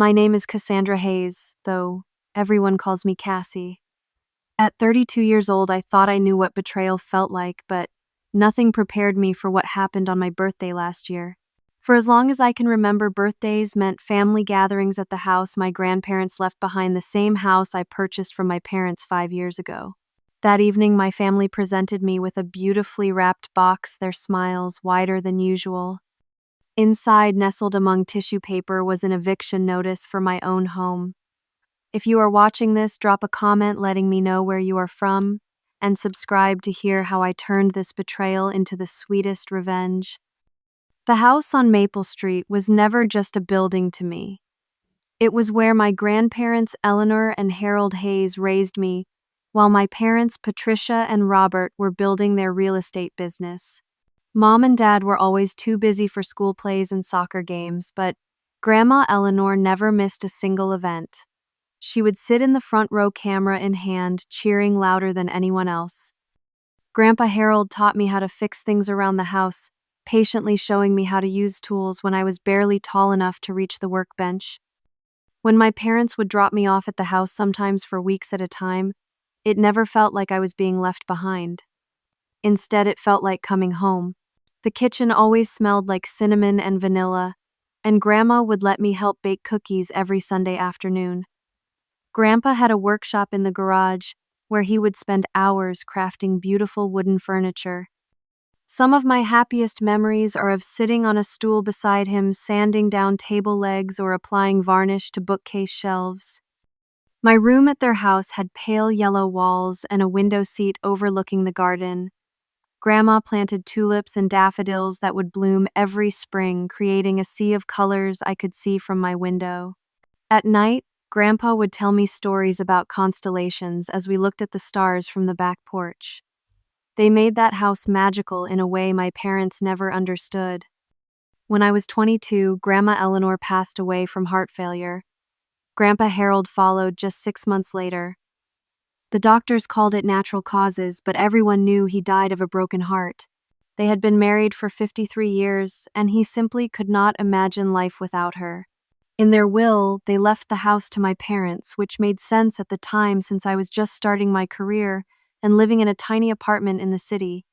My name is Cassandra Hayes, though everyone calls me Cassie. At 32 years old, I thought I knew what betrayal felt like, but nothing prepared me for what happened on my birthday last year. For as long as I can remember, birthdays meant family gatherings at the house my grandparents left behind, the same house I purchased from my parents 5 years ago. That evening, my family presented me with a beautifully wrapped box, their smiles wider than usual. Inside, nestled among tissue paper, was an eviction notice for my own home. If you are watching this, drop a comment letting me know where you are from, and subscribe to hear how I turned this betrayal into the sweetest revenge. The house on Maple Street was never just a building to me. It was where my grandparents Eleanor and Harold Hayes raised me, while my parents Patricia and Robert were building their real estate business. Mom and Dad were always too busy for school plays and soccer games, but Grandma Eleanor never missed a single event. She would sit in the front row, camera in hand, cheering louder than anyone else. Grandpa Harold taught me how to fix things around the house, patiently showing me how to use tools when I was barely tall enough to reach the workbench. When my parents would drop me off at the house, sometimes for weeks at a time, it never felt like I was being left behind. Instead, it felt like coming home. The kitchen always smelled like cinnamon and vanilla, and Grandma would let me help bake cookies every Sunday afternoon. Grandpa had a workshop in the garage where he would spend hours crafting beautiful wooden furniture. Some of my happiest memories are of sitting on a stool beside him, sanding down table legs or applying varnish to bookcase shelves. My room at their house had pale yellow walls and a window seat overlooking the garden. Grandma planted tulips and daffodils that would bloom every spring, creating a sea of colors I could see from my window. At night, Grandpa would tell me stories about constellations as we looked at the stars from the back porch. They made that house magical in a way my parents never understood. When I was 22, Grandma Eleanor passed away from heart failure. Grandpa Harold followed just 6 months later. The doctors called it natural causes, but everyone knew he died of a broken heart. They had been married for 53 years, and he simply could not imagine life without her. In their will, they left the house to my parents, which made sense at the time since I was just starting my career and living in a tiny apartment in the city.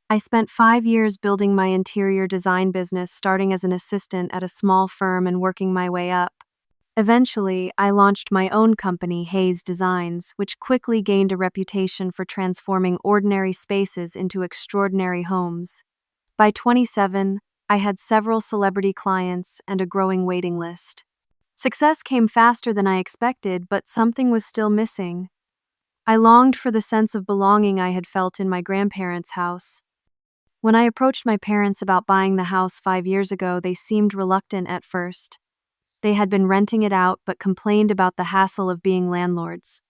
I spent 5 years building my interior design business, starting as an assistant at a small firm and working my way up. Eventually, I launched my own company, Hayes Designs, which quickly gained a reputation for transforming ordinary spaces into extraordinary homes. By 27, I had several celebrity clients and a growing waiting list. Success came faster than I expected, but something was still missing. I longed for the sense of belonging I had felt in my grandparents' house. When I approached my parents about buying the house 5 years ago, they seemed reluctant at first. They had been renting it out but complained about the hassle of being landlords.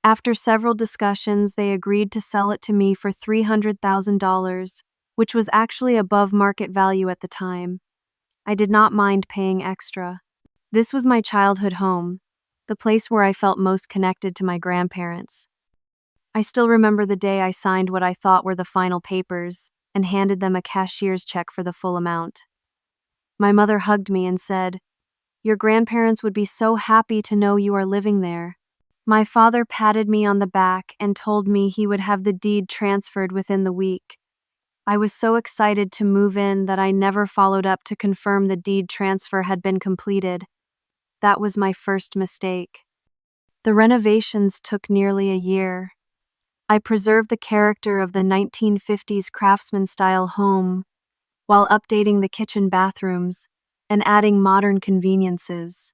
After several discussions, they agreed to sell it to me for $300,000, which was actually above market value at the time. I did not mind paying extra. This was my childhood home, the place where I felt most connected to my grandparents. I still remember the day I signed what I thought were the final papers and handed them a cashier's check for the full amount. My mother hugged me and said, "Your grandparents would be so happy to know you are living there." My father patted me on the back and told me he would have the deed transferred within the week. I was so excited to move in that I never followed up to confirm the deed transfer had been completed. That was my first mistake. The renovations took nearly a year. I preserved the character of the 1950s craftsman-style home while updating the kitchen bathrooms and adding modern conveniences.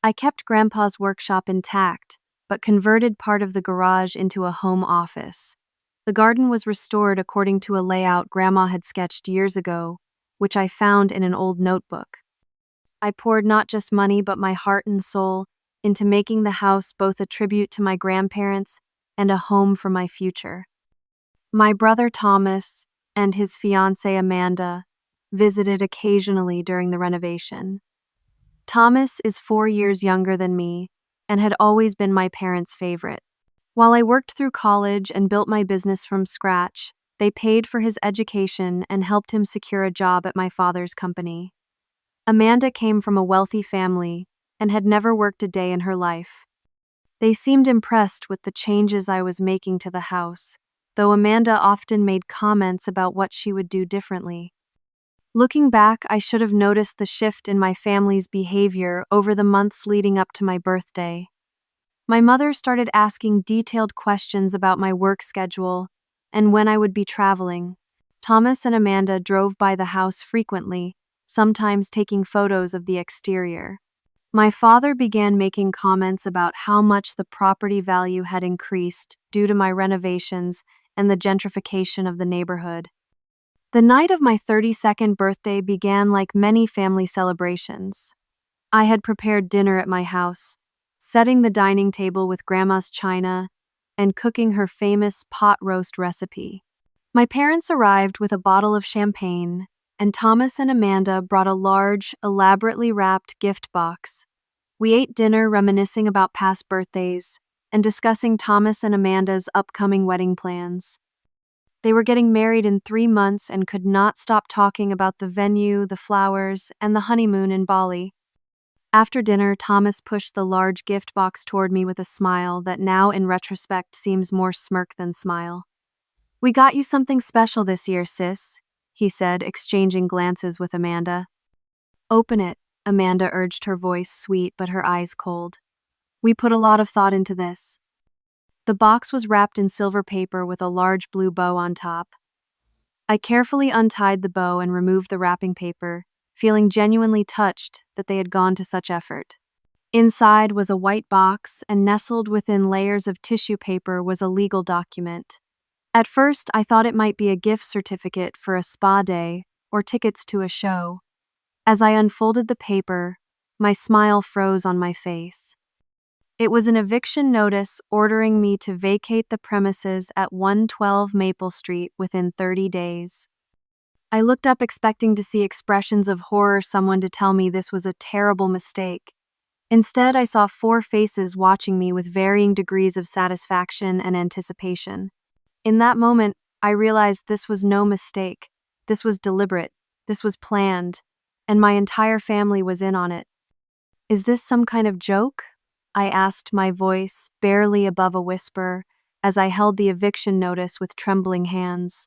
I kept Grandpa's workshop intact, but converted part of the garage into a home office. The garden was restored according to a layout Grandma had sketched years ago, which I found in an old notebook. I poured not just money but my heart and soul into making the house both a tribute to my grandparents and a home for my future. My brother Thomas and his fiancée Amanda visited occasionally during the renovation. Thomas is 4 years younger than me and had always been my parents' favorite. While I worked through college and built my business from scratch, they paid for his education and helped him secure a job at my father's company. Amanda came from a wealthy family, and had never worked a day in her life. They seemed impressed with the changes I was making to the house, though Amanda often made comments about what she would do differently. Looking back, I should have noticed the shift in my family's behavior over the months leading up to my birthday. My mother started asking detailed questions about my work schedule and when I would be traveling. Thomas and Amanda drove by the house frequently, sometimes taking photos of the exterior. My father began making comments about how much the property value had increased due to my renovations and the gentrification of the neighborhood. The night of my 32nd birthday began like many family celebrations. I had prepared dinner at my house, setting the dining table with Grandma's china and cooking her famous pot roast recipe. My parents arrived with a bottle of champagne, and Thomas and Amanda brought a large, elaborately wrapped gift box. We ate dinner reminiscing about past birthdays and discussing Thomas and Amanda's upcoming wedding plans. They were getting married in 3 months and could not stop talking about the venue, the flowers, and the honeymoon in Bali. After dinner, Thomas pushed the large gift box toward me with a smile that now, in retrospect, seems more smirk than smile. "We got you something special this year, sis," he said, exchanging glances with Amanda. "Open it," Amanda urged, her voice sweet but her eyes cold. "We put a lot of thought into this." The box was wrapped in silver paper with a large blue bow on top. I carefully untied the bow and removed the wrapping paper, feeling genuinely touched that they had gone to such effort. Inside was a white box, and nestled within layers of tissue paper was a legal document. At first, I thought it might be a gift certificate for a spa day or tickets to a show. As I unfolded the paper, my smile froze on my face. It was an eviction notice ordering me to vacate the premises at 112 Maple Street within 30 days. I looked up expecting to see expressions of horror, someone to tell me this was a terrible mistake. Instead, I saw 4 faces watching me with varying degrees of satisfaction and anticipation. In that moment, I realized this was no mistake. This was deliberate. This was planned. And my entire family was in on it. "Is this some kind of joke?" I asked, my voice barely above a whisper, as I held the eviction notice with trembling hands.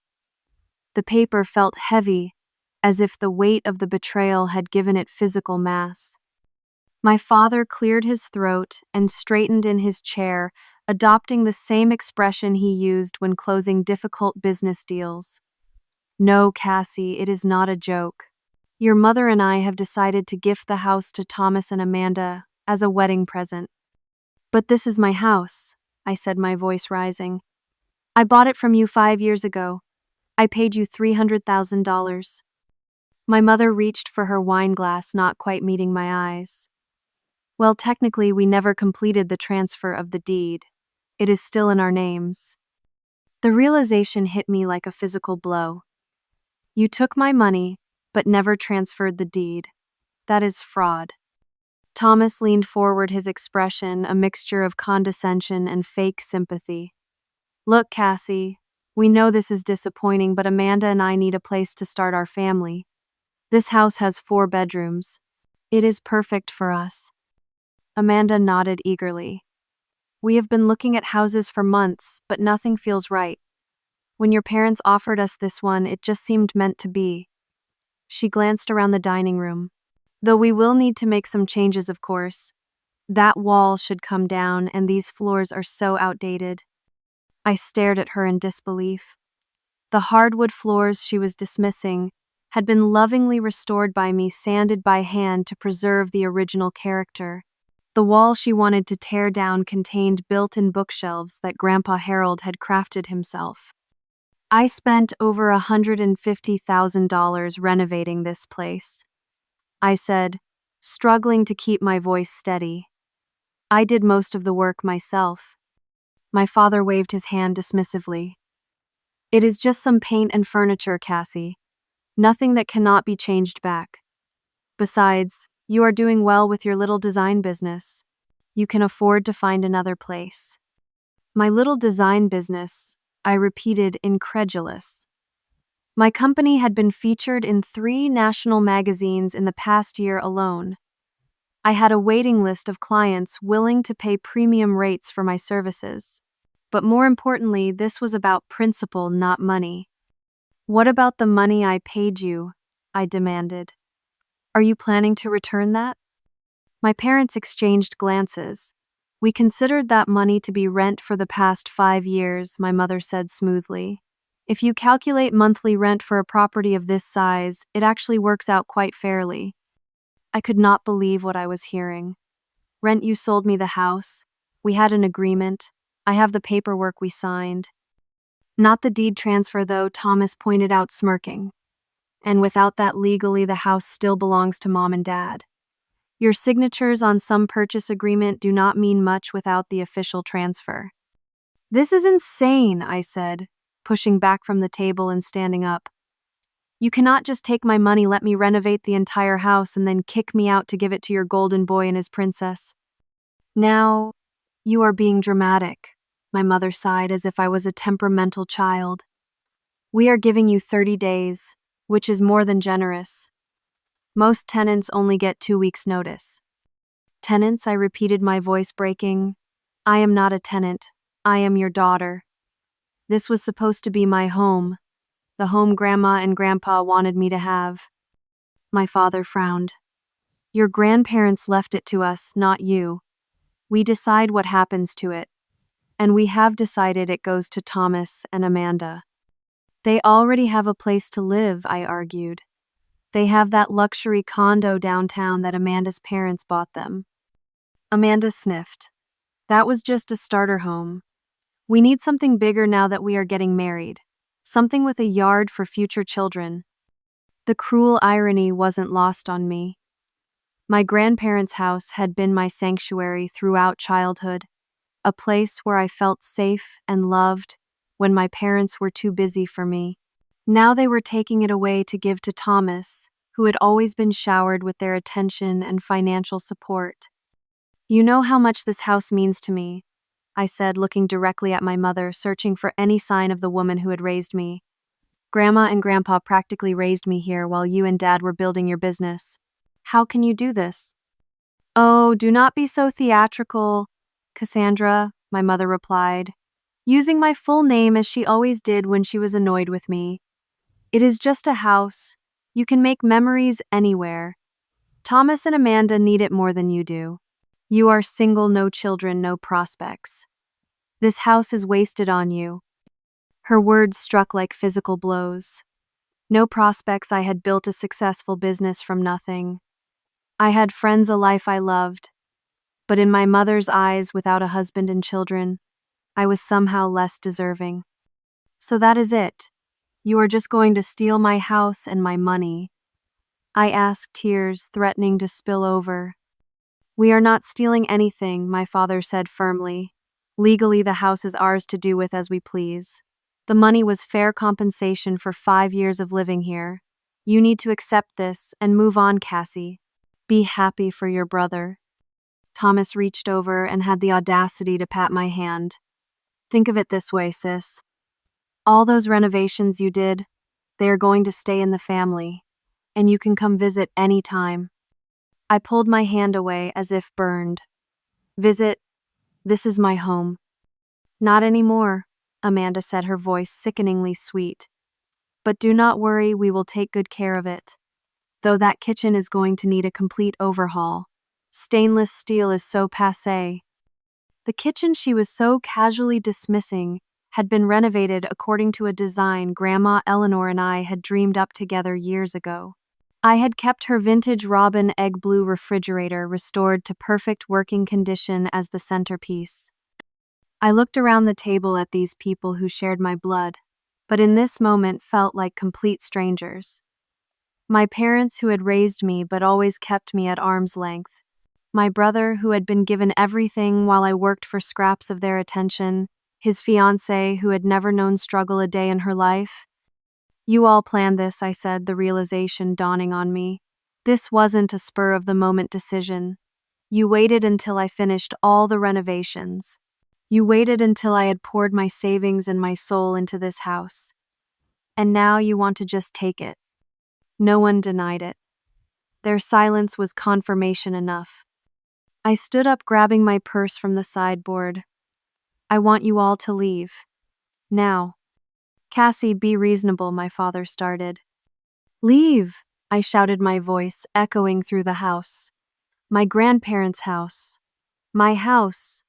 The paper felt heavy, as if the weight of the betrayal had given it physical mass. My father cleared his throat and straightened in his chair, adopting the same expression he used when closing difficult business deals. "No, Cassie, it is not a joke. Your mother and I have decided to gift the house to Thomas and Amanda as a wedding present." "But this is my house," I said, my voice rising. "I bought it from you 5 years ago. I paid you $300,000. My mother reached for her wine glass, not quite meeting my eyes. "Well, technically, we never completed the transfer of the deed. It is still in our names." The realization hit me like a physical blow. "You took my money, but never transferred the deed. That is fraud." Thomas leaned forward, his expression a mixture of condescension and fake sympathy. "Look, Cassie, we know this is disappointing, but Amanda and I need a place to start our family. This house has 4 bedrooms. It is perfect for us." Amanda nodded eagerly. "We have been looking at houses for months, but nothing feels right. When your parents offered us this one, it just seemed meant to be." She glanced around the dining room. "Though we will need to make some changes, of course. That wall should come down, and these floors are so outdated." I stared at her in disbelief. The hardwood floors she was dismissing had been lovingly restored by me, sanded by hand to preserve the original character. The wall she wanted to tear down contained built-in bookshelves that Grandpa Harold had crafted himself. "I spent over $150,000 renovating this place," I said, struggling to keep my voice steady. "I did most of the work myself." My father waved his hand dismissively. "It is just some paint and furniture, Cassie. Nothing that cannot be changed back. Besides, you are doing well with your little design business. You can afford to find another place." "My little design business," I repeated, incredulous. My company had been featured in 3 national magazines in the past year alone. I had a waiting list of clients willing to pay premium rates for my services. But more importantly, this was about principle, not money. What about the money I paid you? I demanded. Are you planning to return that? My parents exchanged glances. We considered that money to be rent for the past 5 years, my mother said smoothly. If you calculate monthly rent for a property of this size, it actually works out quite fairly. I could not believe what I was hearing. Rent, you sold me the house. We had an agreement. I have the paperwork we signed. Not the deed transfer, though, Thomas pointed out, smirking. And without that, legally, the house still belongs to Mom and Dad. Your signatures on some purchase agreement do not mean much without the official transfer. This is insane, I said, pushing back from the table and standing up. You cannot just take my money, let me renovate the entire house, and then kick me out to give it to your golden boy and his princess. Now, you are being dramatic, my mother sighed as if I was a temperamental child. We are giving you 30 days, which is more than generous. Most tenants only get 2 weeks' notice. Tenants, I repeated, my voice breaking. I am not a tenant. I am your daughter. This was supposed to be my home, the home Grandma and Grandpa wanted me to have. My father frowned. Your grandparents left it to us, not you. We decide what happens to it. And we have decided it goes to Thomas and Amanda. They already have a place to live, I argued. They have that luxury condo downtown that Amanda's parents bought them. Amanda sniffed. That was just a starter home. We need something bigger now that we are getting married. Something with a yard for future children. The cruel irony wasn't lost on me. My grandparents' house had been my sanctuary throughout childhood, a place where I felt safe and loved when my parents were too busy for me. Now they were taking it away to give to Thomas, who had always been showered with their attention and financial support. You know how much this house means to me, I said, looking directly at my mother, searching for any sign of the woman who had raised me. Grandma and Grandpa practically raised me here while you and Dad were building your business. How can you do this? Oh, do not be so theatrical, Cassandra, my mother replied, using my full name as she always did when she was annoyed with me. It is just a house. You can make memories anywhere. Thomas and Amanda need it more than you do. You are single, no children, no prospects. This house is wasted on you. Her words struck like physical blows. No prospects. I had built a successful business from nothing. I had friends, a life I loved. But in my mother's eyes, without a husband and children, I was somehow less deserving. So that is it. You are just going to steal my house and my money? I asked, tears threatening to spill over. We are not stealing anything, my father said firmly. Legally, the house is ours to do with as we please. The money was fair compensation for 5 years of living here. You need to accept this and move on, Cassie. Be happy for your brother. Thomas reached over and had the audacity to pat my hand. Think of it this way, sis. All those renovations you did, they are going to stay in the family, and you can come visit any time. I pulled my hand away as if burned. Visit? This is my home. Not anymore, Amanda said, her voice sickeningly sweet. But do not worry, we will take good care of it. Though that kitchen is going to need a complete overhaul. Stainless steel is so passé. The kitchen she was so casually dismissing had been renovated according to a design Grandma Eleanor and I had dreamed up together years ago. I had kept her vintage robin egg blue refrigerator restored to perfect working condition as the centerpiece. I looked around the table at these people who shared my blood, but in this moment felt like complete strangers. My parents who had raised me but always kept me at arm's length. My brother who had been given everything while I worked for scraps of their attention. His fiancée who had never known struggle a day in her life. You all planned this, I said, the realization dawning on me. This wasn't a spur-of-the-moment decision. You waited until I finished all the renovations. You waited until I had poured my savings and my soul into this house. And now you want to just take it. No one denied it. Their silence was confirmation enough. I stood up, grabbing my purse from the sideboard. I want you all to leave. Now. Cassie, be reasonable, my father started. Leave, I shouted, my voice echoing through the house. My grandparents' house. My house.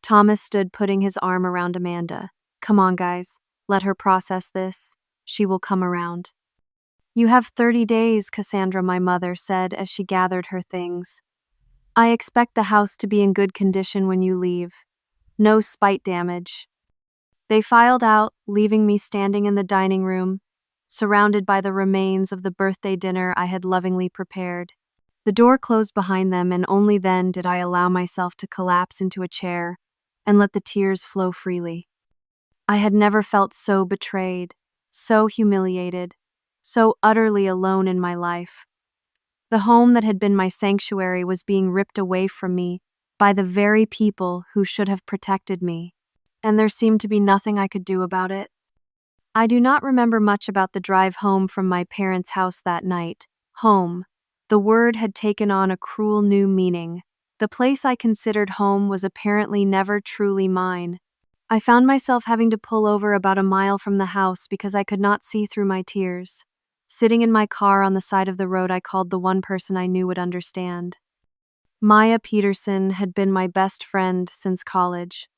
Thomas stood, putting his arm around Amanda. Come on, guys. Let her process this. She will come around. You have 30 days, Cassandra, my mother said as she gathered her things. I expect the house to be in good condition when you leave. No spite damage. They filed out, leaving me standing in the dining room, surrounded by the remains of the birthday dinner I had lovingly prepared. The door closed behind them, and only then did I allow myself to collapse into a chair and let the tears flow freely. I had never felt so betrayed, so humiliated, so utterly alone in my life. The home that had been my sanctuary was being ripped away from me by the very people who should have protected me, and there seemed to be nothing I could do about it. I do not remember much about the drive home from my parents' house that night. Home. The word had taken on a cruel new meaning. The place I considered home was apparently never truly mine. I found myself having to pull over about a mile from the house because I could not see through my tears. Sitting in my car on the side of the road, I called the one person I knew would understand. Maya Peterson had been my best friend since college.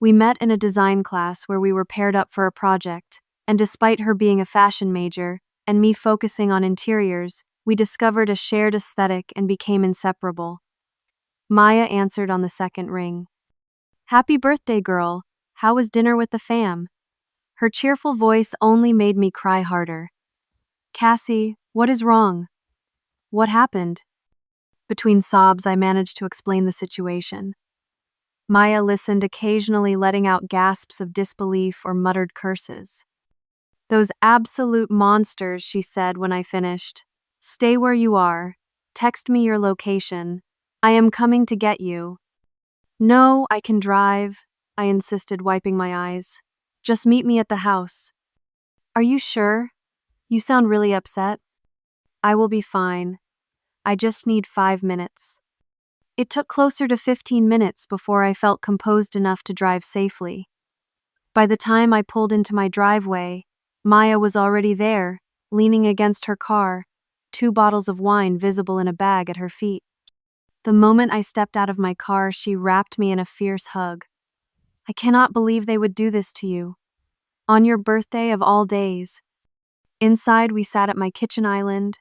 We met in a design class where we were paired up for a project, and despite her being a fashion major and me focusing on interiors, we discovered a shared aesthetic and became inseparable. Maya answered on the second ring. Happy birthday, girl. How was dinner with the fam? Her cheerful voice only made me cry harder. Cassie, what is wrong? What happened? Between sobs, I managed to explain the situation. Maya listened, occasionally letting out gasps of disbelief or muttered curses. Those absolute monsters, she said when I finished. Stay where you are. Text me your location. I am coming to get you. No, I can drive, I insisted, wiping my eyes. Just meet me at the house. Are you sure? You sound really upset. I will be fine. I just need 5 minutes. It took closer to 15 minutes before I felt composed enough to drive safely. By the time I pulled into my driveway, Maya was already there, leaning against her car, 2 bottles of wine visible in a bag at her feet. The moment I stepped out of my car, she wrapped me in a fierce hug. I cannot believe they would do this to you. On your birthday of all days. Inside, we sat at my kitchen island,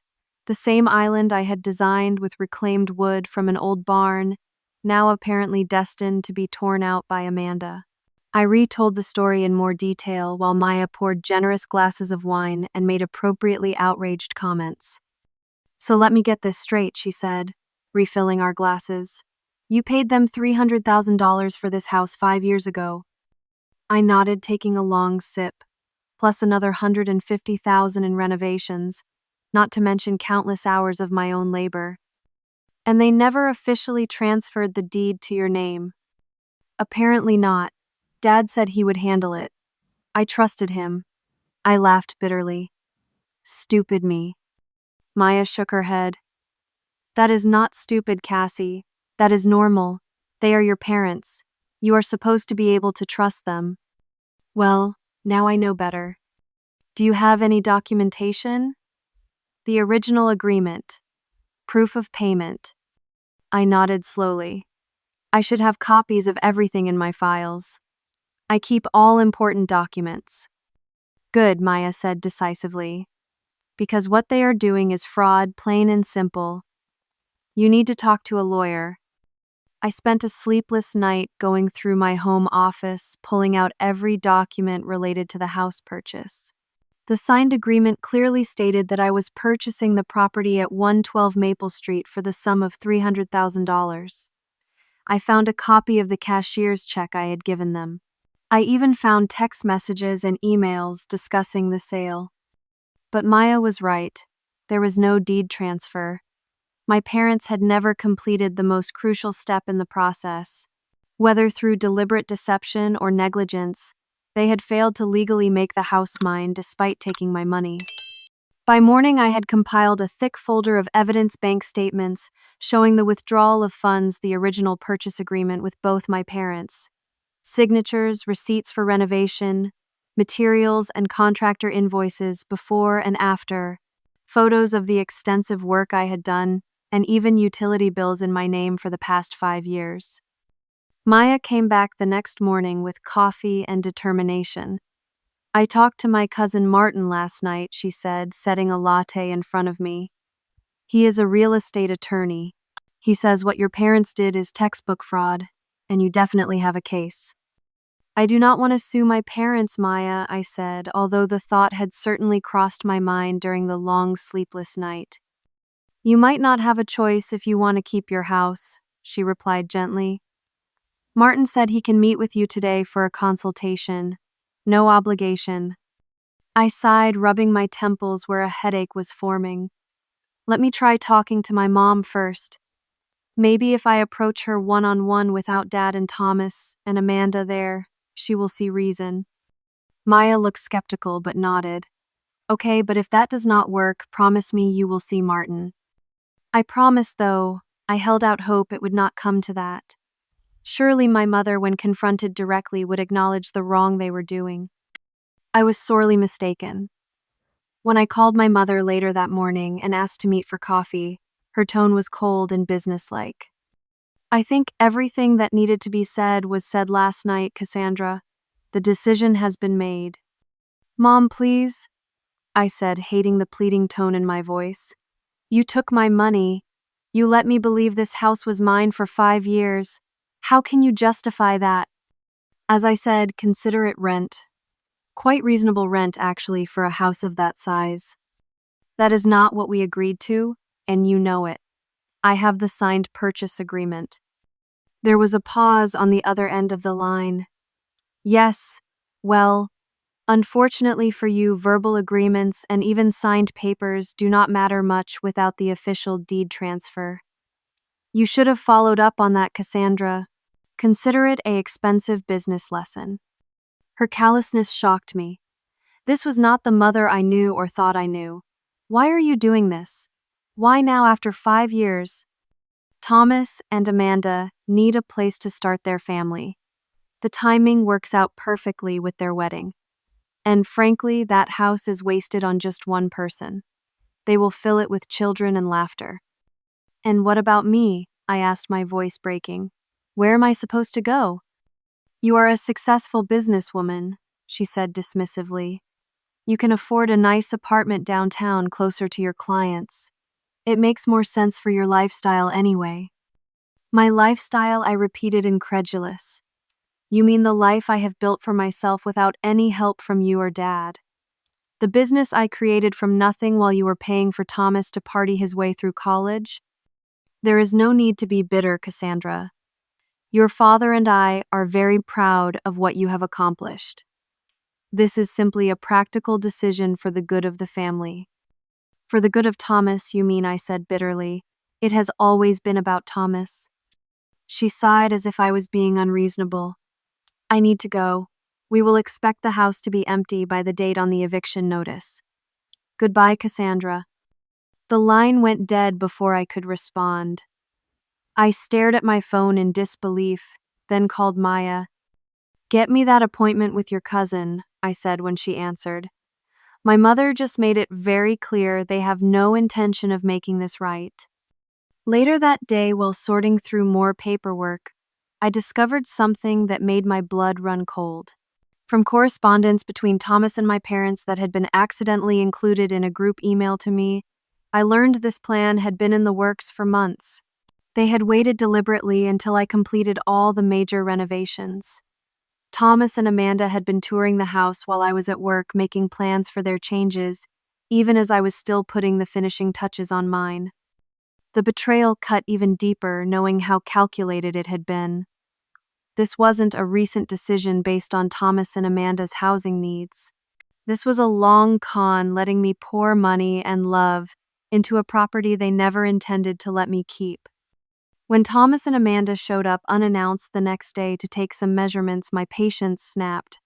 the same island I had designed with reclaimed wood from an old barn, now apparently destined to be torn out by Amanda. I retold the story in more detail while Maya poured generous glasses of wine and made appropriately outraged comments. So let me get this straight, she said, refilling our glasses. You paid them $300,000 for this house 5 years ago. I nodded, taking a long sip, plus another $150,000 in renovations, not to mention countless hours of my own labor. And they never officially transferred the deed to your name. Apparently not. Dad said he would handle it. I trusted him. I laughed bitterly. Stupid me. Maya shook her head. That is not stupid, Cassie. That is normal. They are your parents. You are supposed to be able to trust them. Well, now I know better. Do you have any documentation? The original agreement. Proof of payment. I nodded slowly. I should have copies of everything in my files. I keep all important documents. Good, Maya said decisively. Because what they are doing is fraud, plain and simple. You need to talk to a lawyer. I spent a sleepless night going through my home office, pulling out every document related to the house purchase. The signed agreement clearly stated that I was purchasing the property at 112 Maple Street for the sum of $300,000. I found a copy of the cashier's check I had given them. I even found text messages and emails discussing the sale. But Maya was right. There was no deed transfer. My parents had never completed the most crucial step in the process. Whether through deliberate deception or negligence, they had failed to legally make the house mine despite taking my money. By morning, I had compiled a thick folder of evidence bank statements showing the withdrawal of funds, the original purchase agreement with both my parents, signatures, receipts for renovation, materials and contractor invoices before and after, photos of the extensive work I had done, and even utility bills in my name for the past 5 years. Maya came back the next morning with coffee and determination. "I talked to my cousin Martin last night," she said, setting a latte in front of me. "He is a real estate attorney. He says what your parents did is textbook fraud, and you definitely have a case." "I do not want to sue my parents, Maya," I said, although the thought had certainly crossed my mind during the long, sleepless night. "You might not have a choice if you want to keep your house," she replied gently. "Martin said he can meet with you today for a consultation. No obligation." I sighed, rubbing my temples where a headache was forming. Let me try talking to my mom first. Maybe if I approach her one-on-one without Dad and Thomas and Amanda there, she will see reason. Maya looked skeptical but nodded. "Okay, but if that does not work, promise me you will see Martin." I promised, though. I held out hope it would not come to that. Surely my mother, when confronted directly, would acknowledge the wrong they were doing. I was sorely mistaken. When I called my mother later that morning and asked to meet for coffee, her tone was cold and businesslike. "I think everything that needed to be said was said last night, Cassandra. The decision has been made." "Mom, please," I said, hating the pleading tone in my voice. "You took my money. You let me believe this house was mine for 5 years. How can you justify that?" As I said, consider it rent. Quite reasonable rent, actually, for a house of that size. That is not what we agreed to, and you know it. I have the signed purchase agreement. There was a pause on the other end of the line. "Yes, well, unfortunately for you, verbal agreements and even signed papers do not matter much without the official deed transfer. You should have followed up on that, Cassandra. Consider it an expensive business lesson." Her callousness shocked me. This was not the mother I knew or thought I knew. "Why are you doing this? Why now after 5 years? Thomas and Amanda need a place to start their family. The timing works out perfectly with their wedding. And frankly, that house is wasted on just one person. They will fill it with children and laughter." "And what about me?" I asked, my voice breaking. "Where am I supposed to go?" "You are a successful businesswoman," she said dismissively. "You can afford a nice apartment downtown closer to your clients. It makes more sense for your lifestyle anyway." "My lifestyle?" I repeated, incredulous. "You mean the life I have built for myself without any help from you or Dad? The business I created from nothing while you were paying for Thomas to party his way through college? There is no need to be bitter, Cassandra. Your father and I are very proud of what you have accomplished. This is simply a practical decision for the good of the family." "For the good of Thomas, you mean," I said bitterly. "It has always been about Thomas." She sighed as if I was being unreasonable. "I need to go. We will expect the house to be empty by the date on the eviction notice. Goodbye, Cassandra." The line went dead before I could respond. I stared at my phone in disbelief, then called Maya. "Get me that appointment with your cousin," I said when she answered. "My mother just made it very clear they have no intention of making this right." Later that day, while sorting through more paperwork, I discovered something that made my blood run cold. From correspondence between Thomas and my parents that had been accidentally included in a group email to me, I learned this plan had been in the works for months. They had waited deliberately until I completed all the major renovations. Thomas and Amanda had been touring the house while I was at work making plans for their changes, even as I was still putting the finishing touches on mine. The betrayal cut even deeper, knowing how calculated it had been. This wasn't a recent decision based on Thomas and Amanda's housing needs. This was a long con, letting me pour money and love into a property they never intended to let me keep. When Thomas and Amanda showed up unannounced the next day to take some measurements, my patience snapped.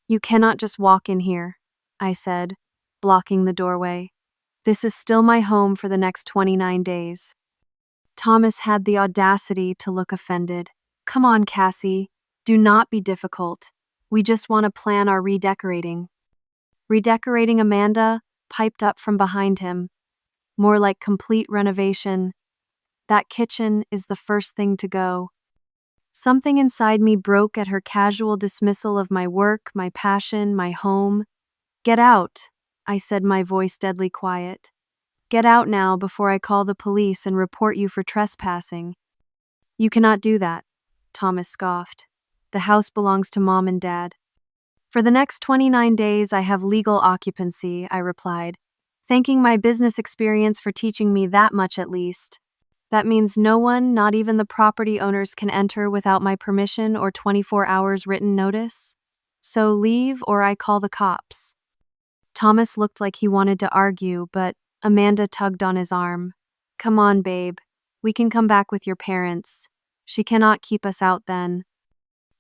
"You cannot just walk in here," I said, blocking the doorway. This is still my home for the next 29 days. Thomas had the audacity to look offended. Come on, Cassie. Do not be difficult. We just want to plan our redecorating. Redecorating, Amanda piped up from behind him. More like complete renovation. That kitchen is the first thing to go. Something inside me broke at her casual dismissal of my work, my passion, my home. Get out, I said, my voice deadly quiet. Get out now before I call the police and report you for trespassing. You cannot do that, Thomas scoffed. The house belongs to Mom and Dad. For the next 29 days, I have legal occupancy, I replied, thanking my business experience for teaching me that much at least. That means no one, not even the property owners, can enter without my permission or 24 hours written notice. So leave or I call the cops. Thomas looked like he wanted to argue, but Amanda tugged on his arm. Come on, babe. We can come back with your parents. She cannot keep us out then.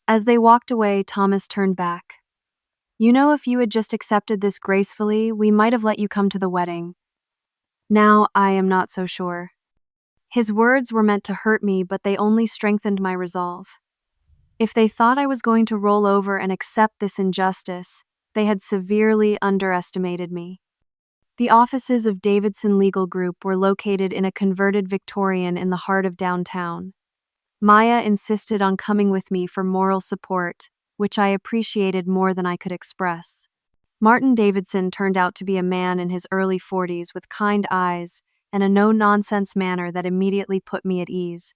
As they walked away, Thomas turned back. You know, if you had just accepted this gracefully, we might have let you come to the wedding. Now I am not so sure. His words were meant to hurt me, but they only strengthened my resolve. If they thought I was going to roll over and accept this injustice, they had severely underestimated me. The offices of Davidson Legal Group were located in a converted Victorian in the heart of downtown. Maya insisted on coming with me for moral support, which I appreciated more than I could express. Martin Davidson turned out to be a man in his early 40s with kind eyes and a no-nonsense manner that immediately put me at ease.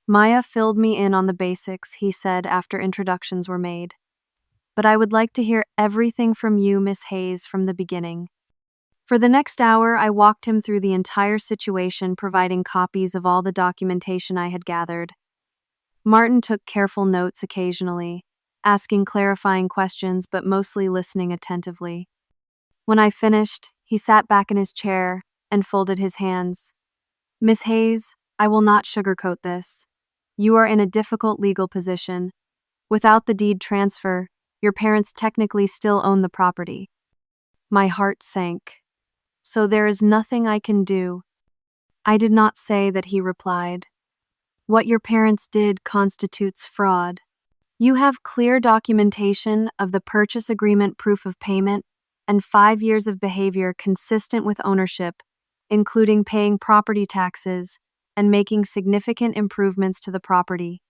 Maya filled me in on the basics, he said after introductions were made. But I would like to hear everything from you, Miss Hayes, from the beginning. For the next hour, I walked him through the entire situation, providing copies of all the documentation I had gathered. Martin took careful notes occasionally, asking clarifying questions but mostly listening attentively. When I finished, he sat back in his chair and folded his hands. Miss Hayes, I will not sugarcoat this. You are in a difficult legal position. Without the deed transfer, your parents technically still own the property. My heart sank. So there is nothing I can do. I did not say that, he replied. What your parents did constitutes fraud. You have clear documentation of the purchase agreement proof of payment and 5 years of behavior consistent with ownership, including paying property taxes and making significant improvements to the property.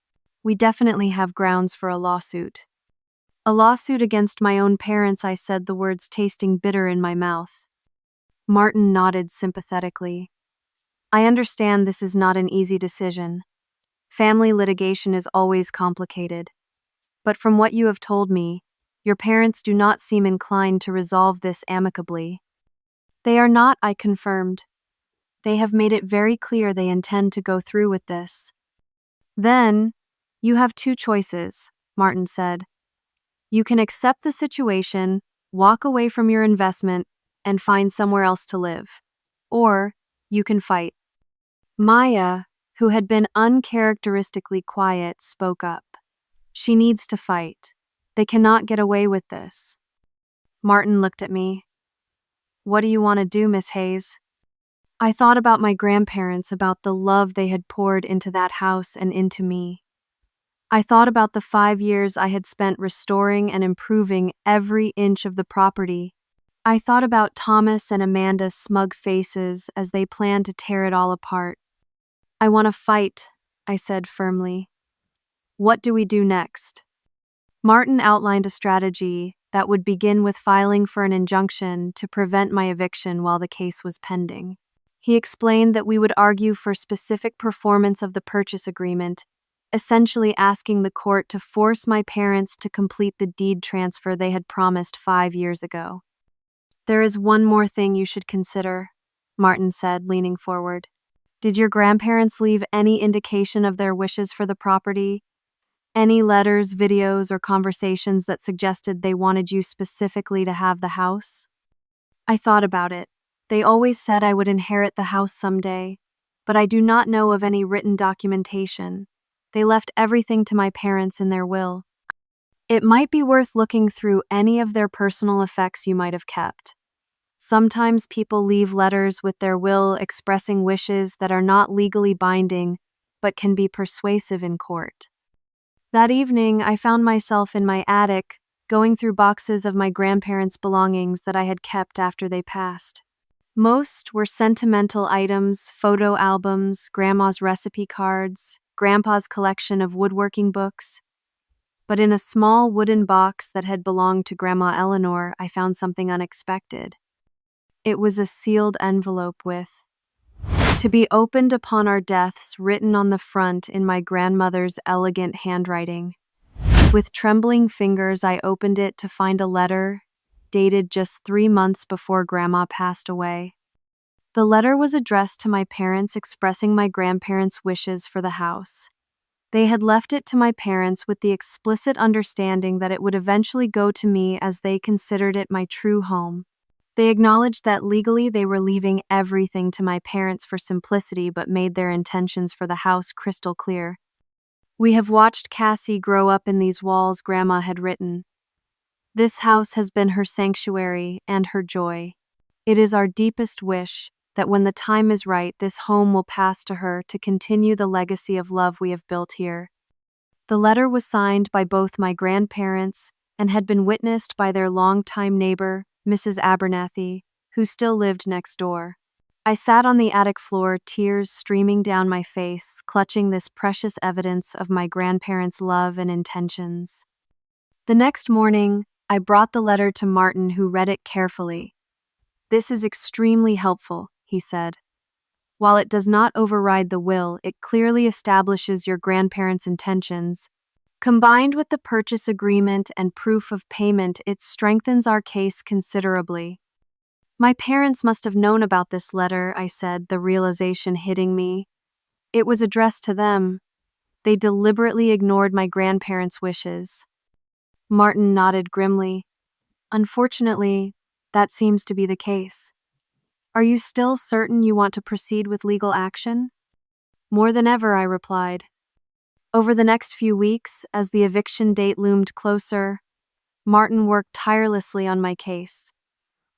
We definitely have grounds for a lawsuit. A lawsuit against my own parents, I said, the words tasting bitter in my mouth. Martin nodded sympathetically. I understand this is not an easy decision. Family litigation is always complicated. But from what you have told me, your parents do not seem inclined to resolve this amicably. They are not, I confirmed. They have made it very clear they intend to go through with this. Then, you have two choices, Martin said. You can accept the situation, walk away from your investment, and find somewhere else to live. Or, you can fight. Maya, who had been uncharacteristically quiet, spoke up. She needs to fight. They cannot get away with this. Martin looked at me. What do you want to do, Miss Hayes? I thought about my grandparents, about the love they had poured into that house and into me. I thought about the 5 years I had spent restoring and improving every inch of the property. I thought about Thomas and Amanda's smug faces as they planned to tear it all apart. I want to fight, I said firmly. What do we do next? Martin outlined a strategy that would begin with filing for an injunction to prevent my eviction while the case was pending. He explained that we would argue for specific performance of the purchase agreement, essentially asking the court to force my parents to complete the deed transfer they had promised 5 years ago. There is one more thing you should consider, Martin said, leaning forward. Did your grandparents leave any indication of their wishes for the property? Any letters, videos, or conversations that suggested they wanted you specifically to have the house? I thought about it. They always said I would inherit the house someday, but I do not know of any written documentation. They left everything to my parents in their will. It might be worth looking through any of their personal effects you might have kept. Sometimes people leave letters with their will expressing wishes that are not legally binding, but can be persuasive in court. That evening, I found myself in my attic, going through boxes of my grandparents' belongings that I had kept after they passed. Most were sentimental items, photo albums, grandma's recipe cards, grandpa's collection of woodworking books. But in a small wooden box that had belonged to Grandma Eleanor, I found something unexpected. It was a sealed envelope with, "To be opened upon our deaths," written on the front in my grandmother's elegant handwriting. With trembling fingers, I opened it to find a letter, dated just 3 months before Grandma passed away. The letter was addressed to my parents, expressing my grandparents' wishes for the house. They had left it to my parents with the explicit understanding that it would eventually go to me, as they considered it my true home. They acknowledged that legally they were leaving everything to my parents for simplicity, but made their intentions for the house crystal clear. "We have watched Cassie grow up in these walls," Grandma had written. "This house has been her sanctuary and her joy. It is our deepest wish that when the time is right, this home will pass to her to continue the legacy of love we have built here." The letter was signed by both my grandparents and had been witnessed by their longtime neighbor, Mrs. Abernathy, who still lived next door. I sat on the attic floor, tears streaming down my face, clutching this precious evidence of my grandparents' love and intentions. The next morning, I brought the letter to Martin, who read it carefully. "This is extremely helpful," he said. "While it does not override the will, it clearly establishes your grandparents' intentions. Combined with the purchase agreement and proof of payment, it strengthens our case considerably." "My parents must have known about this letter," I said, the realization hitting me. It was addressed to them. They deliberately ignored my grandparents' wishes. Martin nodded grimly. "Unfortunately, that seems to be the case. Are you still certain you want to proceed with legal action?" "More than ever," I replied. Over the next few weeks, as the eviction date loomed closer, Martin worked tirelessly on my case.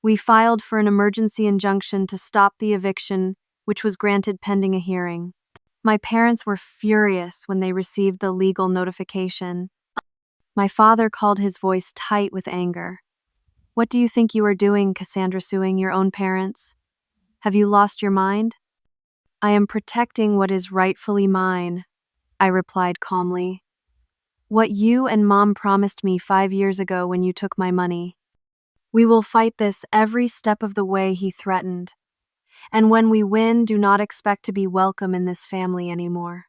We filed for an emergency injunction to stop the eviction, which was granted pending a hearing. My parents were furious when they received the legal notification. My father called his voice tight with anger. "What do you think you are doing, Cassandra, suing your own parents? Have you lost your mind?" "I am protecting what is rightfully mine," I replied calmly. "What you and Mom promised me 5 years ago when you took my money. We will fight this every step of the way," he threatened. "And when we win, do not expect to be welcome in this family anymore."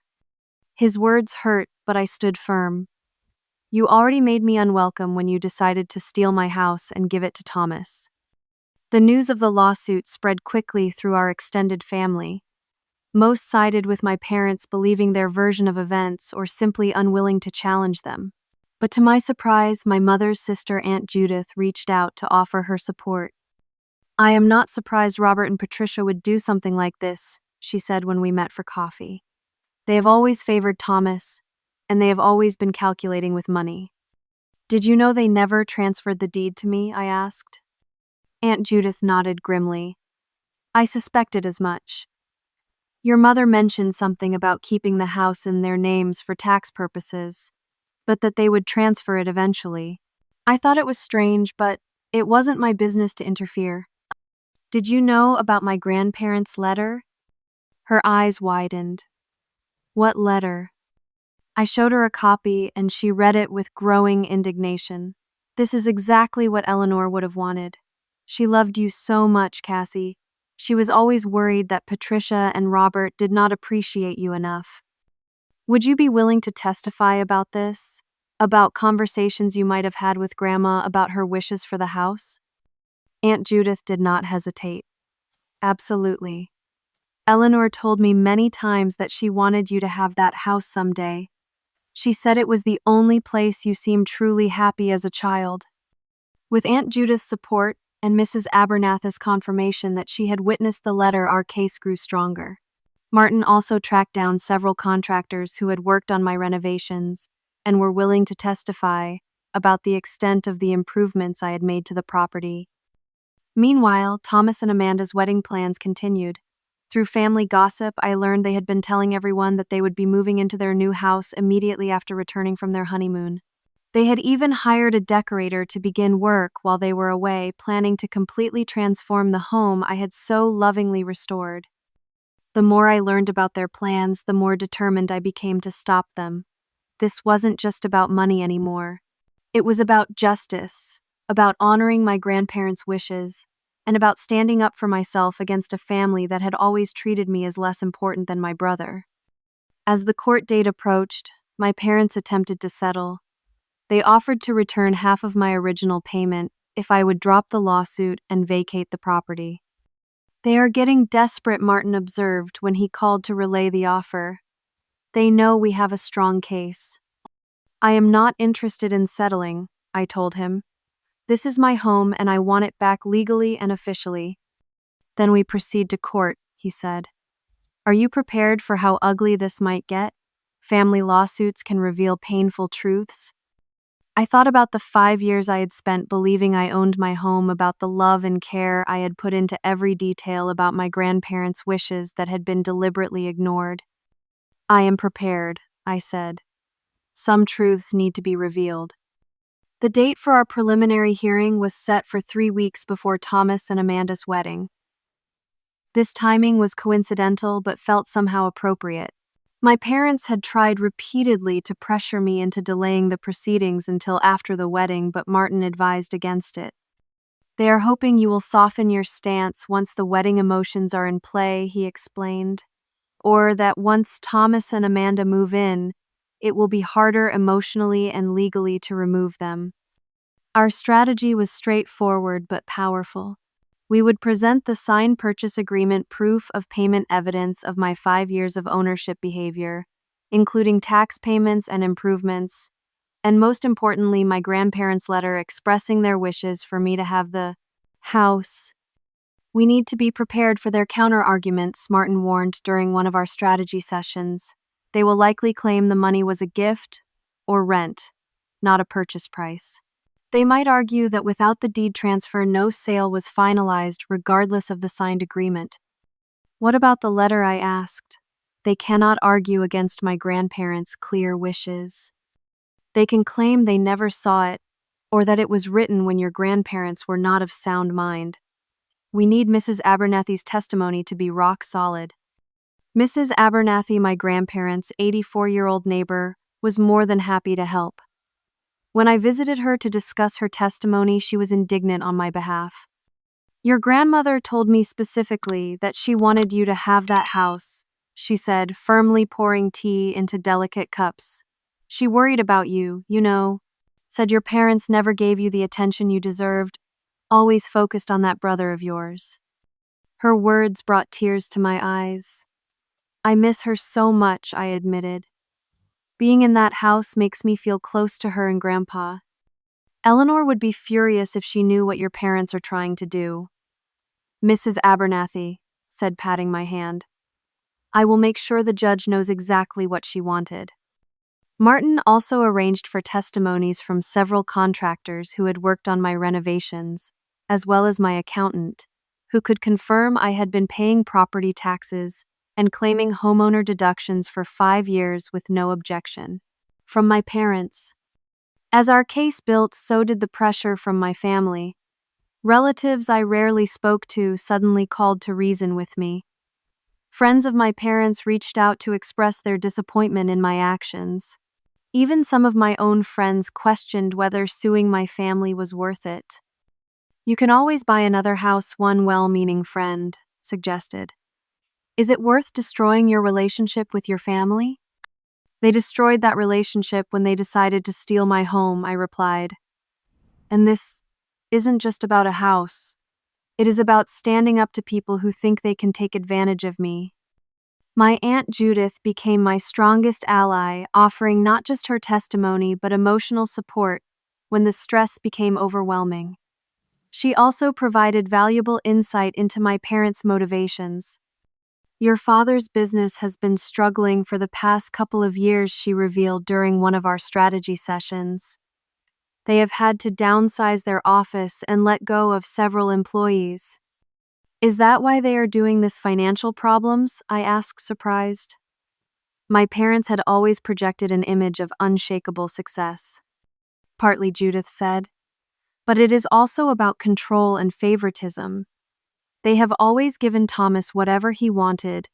His words hurt, but I stood firm. "You already made me unwelcome when you decided to steal my house and give it to Thomas." The news of the lawsuit spread quickly through our extended family. Most sided with my parents, believing their version of events or simply unwilling to challenge them. But to my surprise, my mother's sister, Aunt Judith, reached out to offer her support. "I am not surprised Robert and Patricia would do something like this," she said when we met for coffee. "They have always favored Thomas, and they have always been calculating with money." "Did you know they never transferred the deed to me?" I asked. Aunt Judith nodded grimly. "I suspected as much. Your mother mentioned something about keeping the house in their names for tax purposes, but that they would transfer it eventually. I thought it was strange, but it wasn't my business to interfere." "Did you know about my grandparents' letter?" Her eyes widened. "What letter?" I showed her a copy, and she read it with growing indignation. "This is exactly what Eleanor would have wanted. She loved you so much, Cassie. She was always worried that Patricia and Robert did not appreciate you enough. Would you be willing to testify about this? About conversations you might have had with Grandma about her wishes for the house?" Aunt Judith did not hesitate. "Absolutely. Eleanor told me many times that she wanted you to have that house someday. She said it was the only place you seemed truly happy as a child." With Aunt Judith's support and Mrs. Abernathy's confirmation that she had witnessed the letter, our case grew stronger. Martin also tracked down several contractors who had worked on my renovations and were willing to testify about the extent of the improvements I had made to the property. Meanwhile, Thomas and Amanda's wedding plans continued. Through family gossip, I learned they had been telling everyone that they would be moving into their new house immediately after returning from their honeymoon. They had even hired a decorator to begin work while they were away, planning to completely transform the home I had so lovingly restored. The more I learned about their plans, the more determined I became to stop them. This wasn't just about money anymore. It was about justice, about honoring my grandparents' wishes, and about standing up for myself against a family that had always treated me as less important than my brother. As the court date approached, my parents attempted to settle. They offered to return half of my original payment if I would drop the lawsuit and vacate the property. "They are getting desperate," Martin observed when he called to relay the offer. "They know we have a strong case." "I am not interested in settling," I told him. "This is my home and I want it back legally and officially." "Then we proceed to court," he said. "Are you prepared for how ugly this might get? Family lawsuits can reveal painful truths." I thought about the 5 years I had spent believing I owned my home, about the love and care I had put into every detail about my grandparents' wishes that had been deliberately ignored. "I am prepared," I said. "Some truths need to be revealed." The date for our preliminary hearing was set for 3 weeks before Thomas and Amanda's wedding. This timing was coincidental but felt somehow appropriate. My parents had tried repeatedly to pressure me into delaying the proceedings until after the wedding, but Martin advised against it. "They are hoping you will soften your stance once the wedding emotions are in play," he explained, "or that once Thomas and Amanda move in, it will be harder emotionally and legally to remove them." Our strategy was straightforward but powerful. We would present the signed purchase agreement, proof of payment evidence of my 5 years of ownership behavior, including tax payments and improvements, and most importantly, my grandparents' letter expressing their wishes for me to have the house. "We need to be prepared for their counter-arguments," Martin warned during one of our strategy sessions. "They will likely claim the money was a gift or rent, not a purchase price. They might argue that without the deed transfer, no sale was finalized regardless of the signed agreement." "What about the letter?" I asked. "They cannot argue against my grandparents' clear wishes. They can claim they never saw it, or that it was written when your grandparents were not of sound mind. We need Mrs. Abernathy's testimony to be rock solid." Mrs. Abernathy, my grandparents' 84-year-old neighbor, was more than happy to help. When I visited her to discuss her testimony, she was indignant on my behalf. "Your grandmother told me specifically that she wanted you to have that house," she said, firmly pouring tea into delicate cups. "She worried about you, you know. Said your parents never gave you the attention you deserved, always focused on that brother of yours." Her words brought tears to my eyes. "I miss her so much," I admitted. "Being in that house makes me feel close to her and Grandpa. Eleanor would be furious if she knew what your parents are trying to do." "Mrs. Abernathy," said, patting my hand, "I will make sure the judge knows exactly what she wanted." Martin also arranged for testimonies from several contractors who had worked on my renovations, as well as my accountant, who could confirm I had been paying property taxes and claiming homeowner deductions for 5 years with no objection from my parents. As our case built, so did the pressure from my family. Relatives I rarely spoke to suddenly called to reason with me. Friends of my parents reached out to express their disappointment in my actions. Even some of my own friends questioned whether suing my family was worth it. "You can always buy another house," one well-meaning friend suggested. "Is it worth destroying your relationship with your family?" "They destroyed that relationship when they decided to steal my home," I replied. "And this isn't just about a house. It is about standing up to people who think they can take advantage of me." My Aunt Judith became my strongest ally, offering not just her testimony but emotional support when the stress became overwhelming. She also provided valuable insight into my parents' motivations. "Your father's business has been struggling for the past couple of years," she revealed during one of our strategy sessions. They have had to downsize their office and let go of several employees. Is that why they are doing this financial problems? I asked, surprised. My parents had always projected an image of unshakable success. Partly, Judith said. But it is also about control and favoritism. They have always given Thomas whatever he wanted,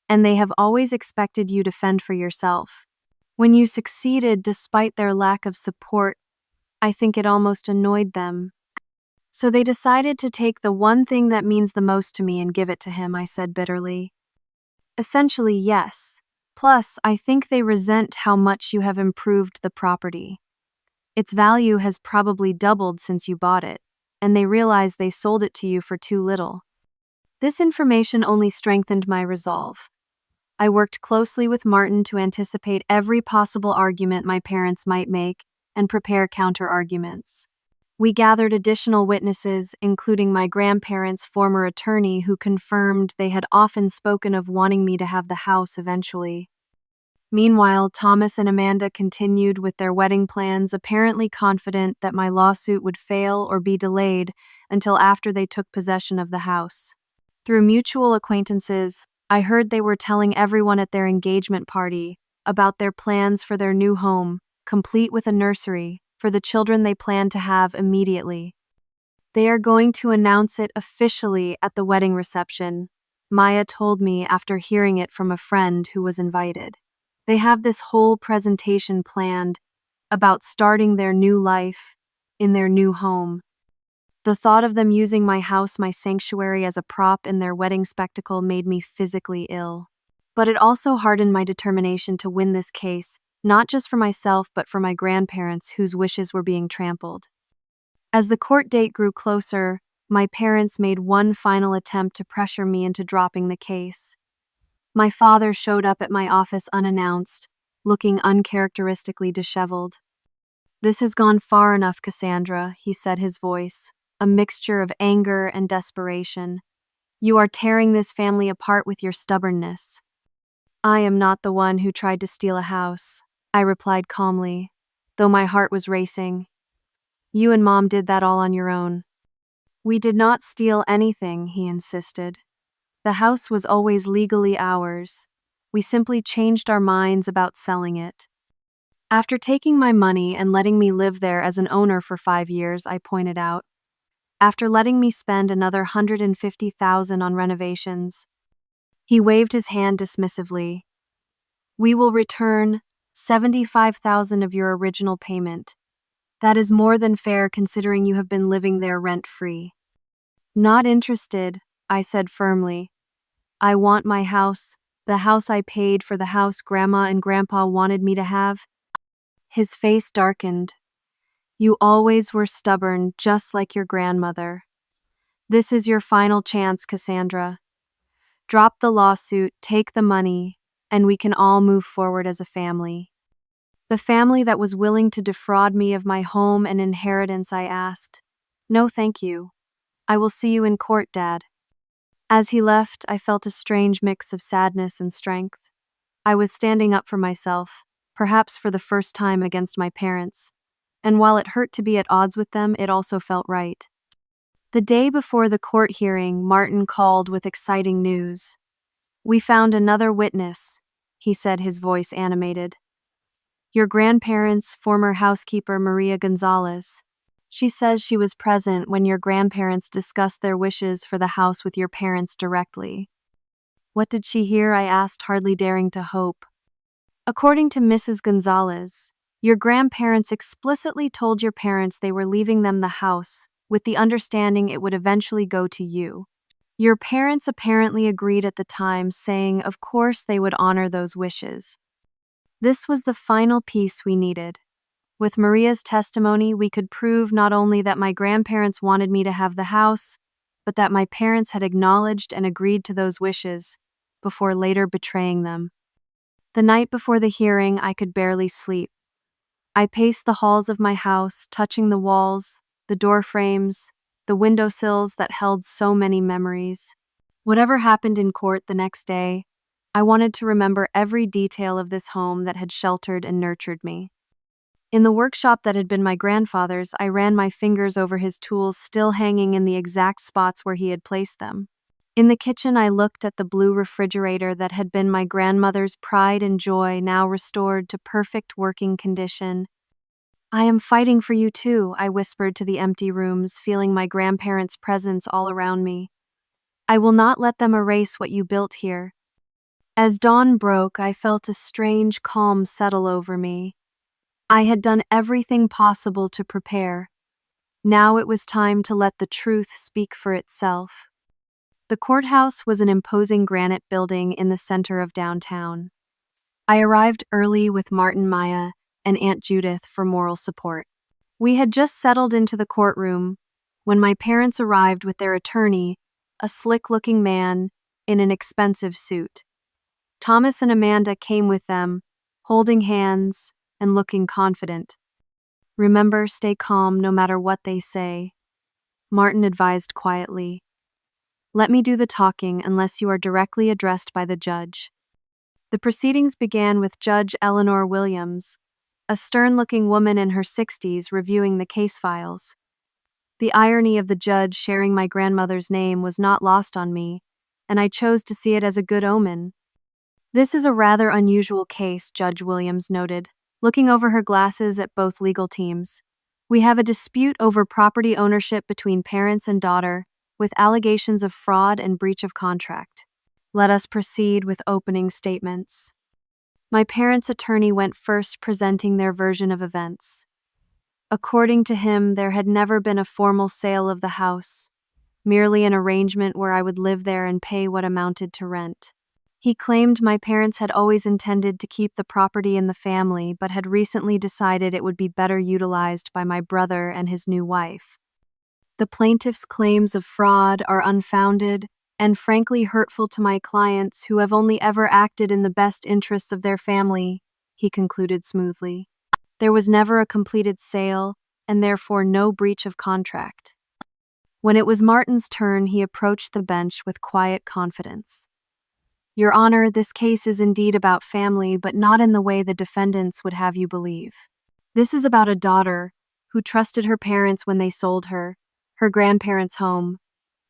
and they have always expected you to fend for yourself. When you succeeded despite their lack of support, I think it almost annoyed them. So they decided to take the one thing that means the most to me and give it to him, I said bitterly. Essentially, yes. Plus, I think they resent how much you have improved the property. Its value has probably doubled since you bought it, and they realize they sold it to you for too little. This information only strengthened my resolve. I worked closely with Martin to anticipate every possible argument my parents might make and prepare counter-arguments. We gathered additional witnesses, including my grandparents' former attorney, who confirmed they had often spoken of wanting me to have the house eventually. Meanwhile, Thomas and Amanda continued with their wedding plans, apparently confident that my lawsuit would fail or be delayed until after they took possession of the house. Through mutual acquaintances, I heard they were telling everyone at their engagement party about their plans for their new home, complete with a nursery, for the children they plan to have immediately. They are going to announce it officially at the wedding reception, Maya told me after hearing it from a friend who was invited. They have this whole presentation planned about starting their new life in their new home. The thought of them using my house, my sanctuary, as a prop in their wedding spectacle made me physically ill. But it also hardened my determination to win this case, not just for myself but for my grandparents whose wishes were being trampled. As the court date grew closer, my parents made one final attempt to pressure me into dropping the case. My father showed up at my office unannounced, looking uncharacteristically disheveled. "This has gone far enough, Cassandra," he said, his voice a mixture of anger and desperation. "You are tearing this family apart with your stubbornness." "I am not the one who tried to steal a house," I replied calmly, though my heart was racing. "You and Mom did that all on your own." "We did not steal anything," he insisted. "The house was always legally ours. We simply changed our minds about selling it." "After taking my money and letting me live there as an owner for 5 years," I pointed out. "After letting me spend another $150,000 on renovations." He waved his hand dismissively. "We will return $75,000 of your original payment. That is more than fair considering you have been living there rent-free." "Not interested," I said firmly. "I want my house, the house I paid for, the house Grandma and Grandpa wanted me to have." His face darkened. "You always were stubborn, just like your grandmother. This is your final chance, Cassandra. Drop the lawsuit, take the money, and we can all move forward as a family." "The family that was willing to defraud me of my home and inheritance?" I asked. "No, thank you. I will see you in court, Dad." As he left, I felt a strange mix of sadness and strength. I was standing up for myself, perhaps for the first time against my parents, and while it hurt to be at odds with them, it also felt right. The day before the court hearing, Martin called with exciting news. "We found another witness," he said, his voice animated. "Your grandparents' former housekeeper, Maria Gonzalez. She says she was present when your grandparents discussed their wishes for the house with your parents directly." "What did she hear?" I asked, hardly daring to hope. "According to Mrs. Gonzalez, your grandparents explicitly told your parents they were leaving them the house, with the understanding it would eventually go to you. Your parents apparently agreed at the time, saying of course they would honor those wishes. This was the final piece we needed. With Maria's testimony, we could prove not only that my grandparents wanted me to have the house, but that my parents had acknowledged and agreed to those wishes, before later betraying them." The night before the hearing, I could barely sleep. I paced the halls of my house, touching the walls, the door frames, the windowsills that held so many memories. Whatever happened in court the next day, I wanted to remember every detail of this home that had sheltered and nurtured me. In the workshop that had been my grandfather's, I ran my fingers over his tools still hanging in the exact spots where he had placed them. In the kitchen, I looked at the blue refrigerator that had been my grandmother's pride and joy, now restored to perfect working condition. "I am fighting for you too," I whispered to the empty rooms, feeling my grandparents' presence all around me. "I will not let them erase what you built here." As dawn broke, I felt a strange calm settle over me. I had done everything possible to prepare. Now it was time to let the truth speak for itself. The courthouse was an imposing granite building in the center of downtown. I arrived early with Martin, Maya, and Aunt Judith for moral support. We had just settled into the courtroom when my parents arrived with their attorney, a slick-looking man in an expensive suit. Thomas and Amanda came with them, holding hands and looking confident. "Remember, stay calm no matter what they say," Martin advised quietly. "Let me do the talking unless you are directly addressed by the judge." The proceedings began with Judge Eleanor Williams, a stern-looking woman in her 60s reviewing the case files. The irony of the judge sharing my grandmother's name was not lost on me, and I chose to see it as a good omen. "This is a rather unusual case," Judge Williams noted, looking over her glasses at both legal teams. "We have a dispute over property ownership between parents and daughter, with allegations of fraud and breach of contract. Let us proceed with opening statements." My parents' attorney went first, presenting their version of events. According to him, there had never been a formal sale of the house, merely an arrangement where I would live there and pay what amounted to rent. He claimed my parents had always intended to keep the property in the family, but had recently decided it would be better utilized by my brother and his new wife. "The plaintiff's claims of fraud are unfounded and frankly hurtful to my clients, who have only ever acted in the best interests of their family," he concluded smoothly. "There was never a completed sale, and therefore no breach of contract." When it was Martin's turn, he approached the bench with quiet confidence. "Your Honor, this case is indeed about family, but not in the way the defendants would have you believe. This is about a daughter who trusted her parents when they sold her grandparents' home,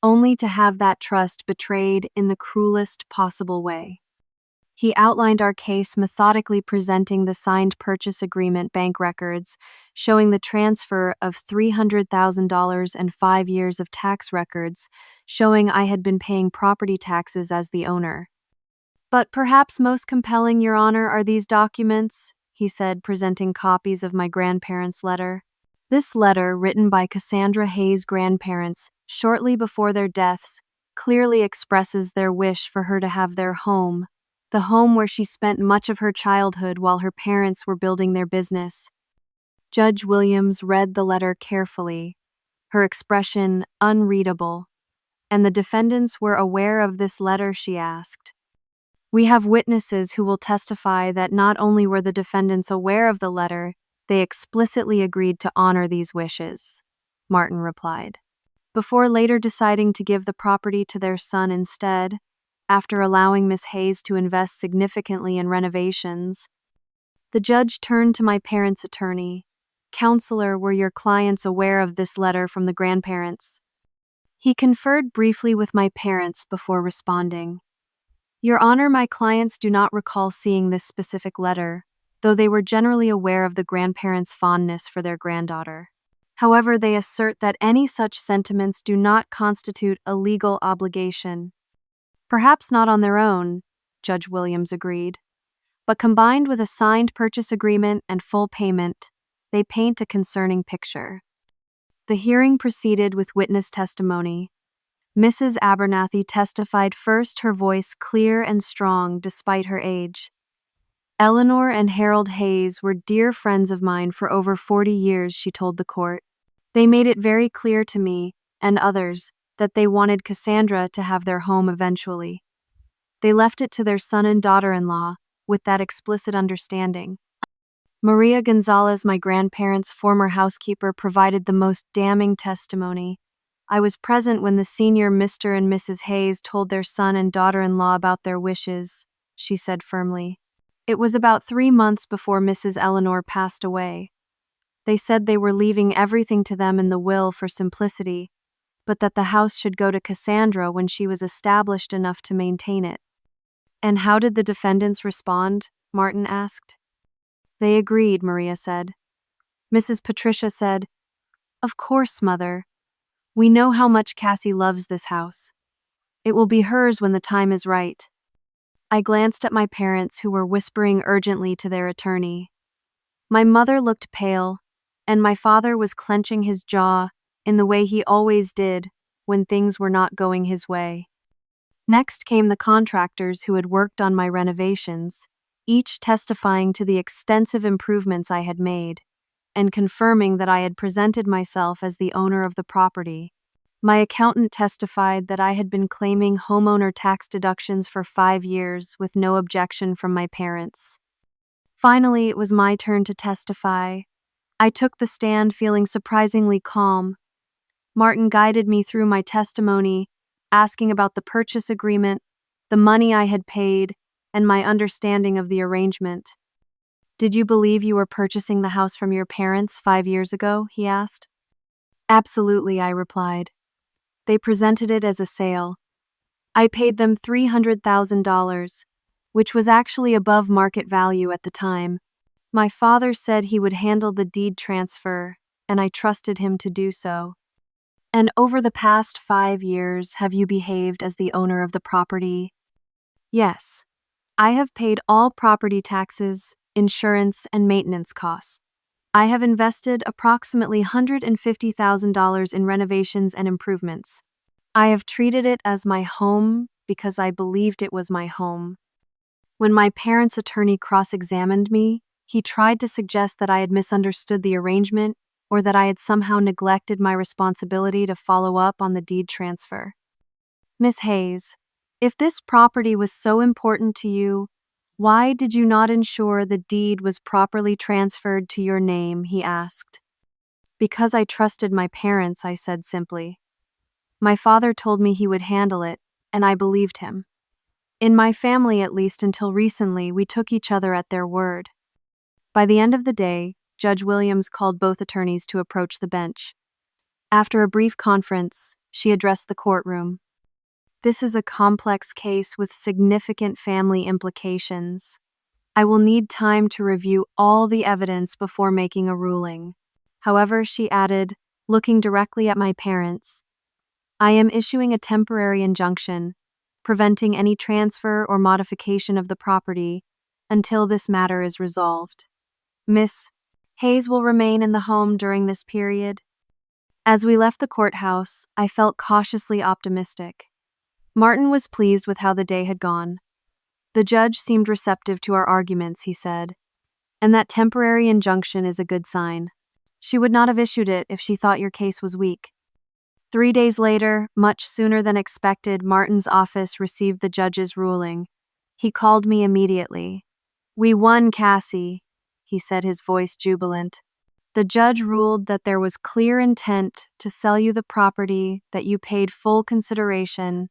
only to have that trust betrayed in the cruelest possible way." He outlined our case, methodically presenting the signed purchase agreement, bank records, showing the transfer of $300,000 and 5 years of tax records, showing I had been paying property taxes as the owner. "But perhaps most compelling, Your Honor, are these documents," he said, presenting copies of my grandparents' letter. This letter, written by Cassandra Hayes' grandparents shortly before their deaths, clearly expresses their wish for her to have their home, the home where she spent much of her childhood while her parents were building their business. Judge Williams read the letter carefully, her expression unreadable. "And the defendants were aware of this letter?" she asked. "We have witnesses who will testify that not only were the defendants aware of the letter, they explicitly agreed to honor these wishes," Martin replied, before later deciding to give the property to their son instead, after allowing Miss Hayes to invest significantly in renovations. The judge turned to my parents' attorney. "Counselor, were your clients aware of this letter from the grandparents?" He conferred briefly with my parents before responding. "Your Honor, my clients do not recall seeing this specific letter, though they were generally aware of the grandparents' fondness for their granddaughter. However, they assert that any such sentiments do not constitute a legal obligation." "Perhaps not on their own," Judge Williams agreed, "but combined with a signed purchase agreement and full payment, they paint a concerning picture." The hearing proceeded with witness testimony. Mrs. Abernathy testified first, her voice clear and strong despite her age. "Eleanor and Harold Hayes were dear friends of mine for over 40 years, she told the court. "They made it very clear to me, and others, that they wanted Cassandra to have their home eventually. They left it to their son and daughter-in-law, with that explicit understanding." Maria Gonzalez, my grandparents' former housekeeper, provided the most damning testimony. "I was present when the senior Mr. and Mrs. Hayes told their son and daughter-in-law about their wishes," she said firmly. "It was about 3 months before Mrs. Eleanor passed away. They said they were leaving everything to them in the will for simplicity, but that the house should go to Cassandra when she was established enough to maintain it. And how did the defendants respond? Martin asked. They agreed, Maria said. Mrs. Patricia said, Of course, Mother. We know how much Cassie loves this house. It will be hers when the time is right. I glanced at my parents, who were whispering urgently to their attorney. My mother looked pale, and my father was clenching his jaw in the way he always did when things were not going his way. Next came the contractors who had worked on my renovations, each testifying to the extensive improvements I had made, and confirming that I had presented myself as the owner of the property. My accountant testified that I had been claiming homeowner tax deductions for 5 years with no objection from my parents. Finally, it was my turn to testify. I took the stand feeling surprisingly calm. Martin guided me through my testimony, asking about the purchase agreement, the money I had paid, and my understanding of the arrangement. Did you believe you were purchasing the house from your parents 5 years ago? He asked. Absolutely, I replied. They presented it as a sale. I paid them $300,000, which was actually above market value at the time. My father said he would handle the deed transfer, and I trusted him to do so. And over the past 5 years, have you behaved as the owner of the property? Yes. I have paid all property taxes, insurance, and maintenance costs. I have invested approximately $150,000 in renovations and improvements. I have treated it as my home because I believed it was my home. When my parents' attorney cross-examined me, he tried to suggest that I had misunderstood the arrangement or that I had somehow neglected my responsibility to follow up on the deed transfer. Miss Hayes, if this property was so important to you, why did you not ensure the deed was properly transferred to your name? He asked. Because I trusted my parents, I said simply. My father told me he would handle it, and I believed him. In my family, at least until recently, we took each other at their word. By the end of the day, Judge Williams called both attorneys to approach the bench. After a brief conference, she addressed the courtroom. This is a complex case with significant family implications. I will need time to review all the evidence before making a ruling. However, she added, looking directly at my parents, I am issuing a temporary injunction, preventing any transfer or modification of the property until this matter is resolved. Miss Hayes will remain in the home during this period. As we left the courthouse, I felt cautiously optimistic. Martin was pleased with how the day had gone. The judge seemed receptive to our arguments, he said, and that temporary injunction is a good sign. She would not have issued it if she thought your case was weak. 3 days later, much sooner than expected, Martin's office received the judge's ruling. He called me immediately. We won, Cassie, he said, his voice jubilant. The judge ruled that there was clear intent to sell you the property, that you paid full consideration,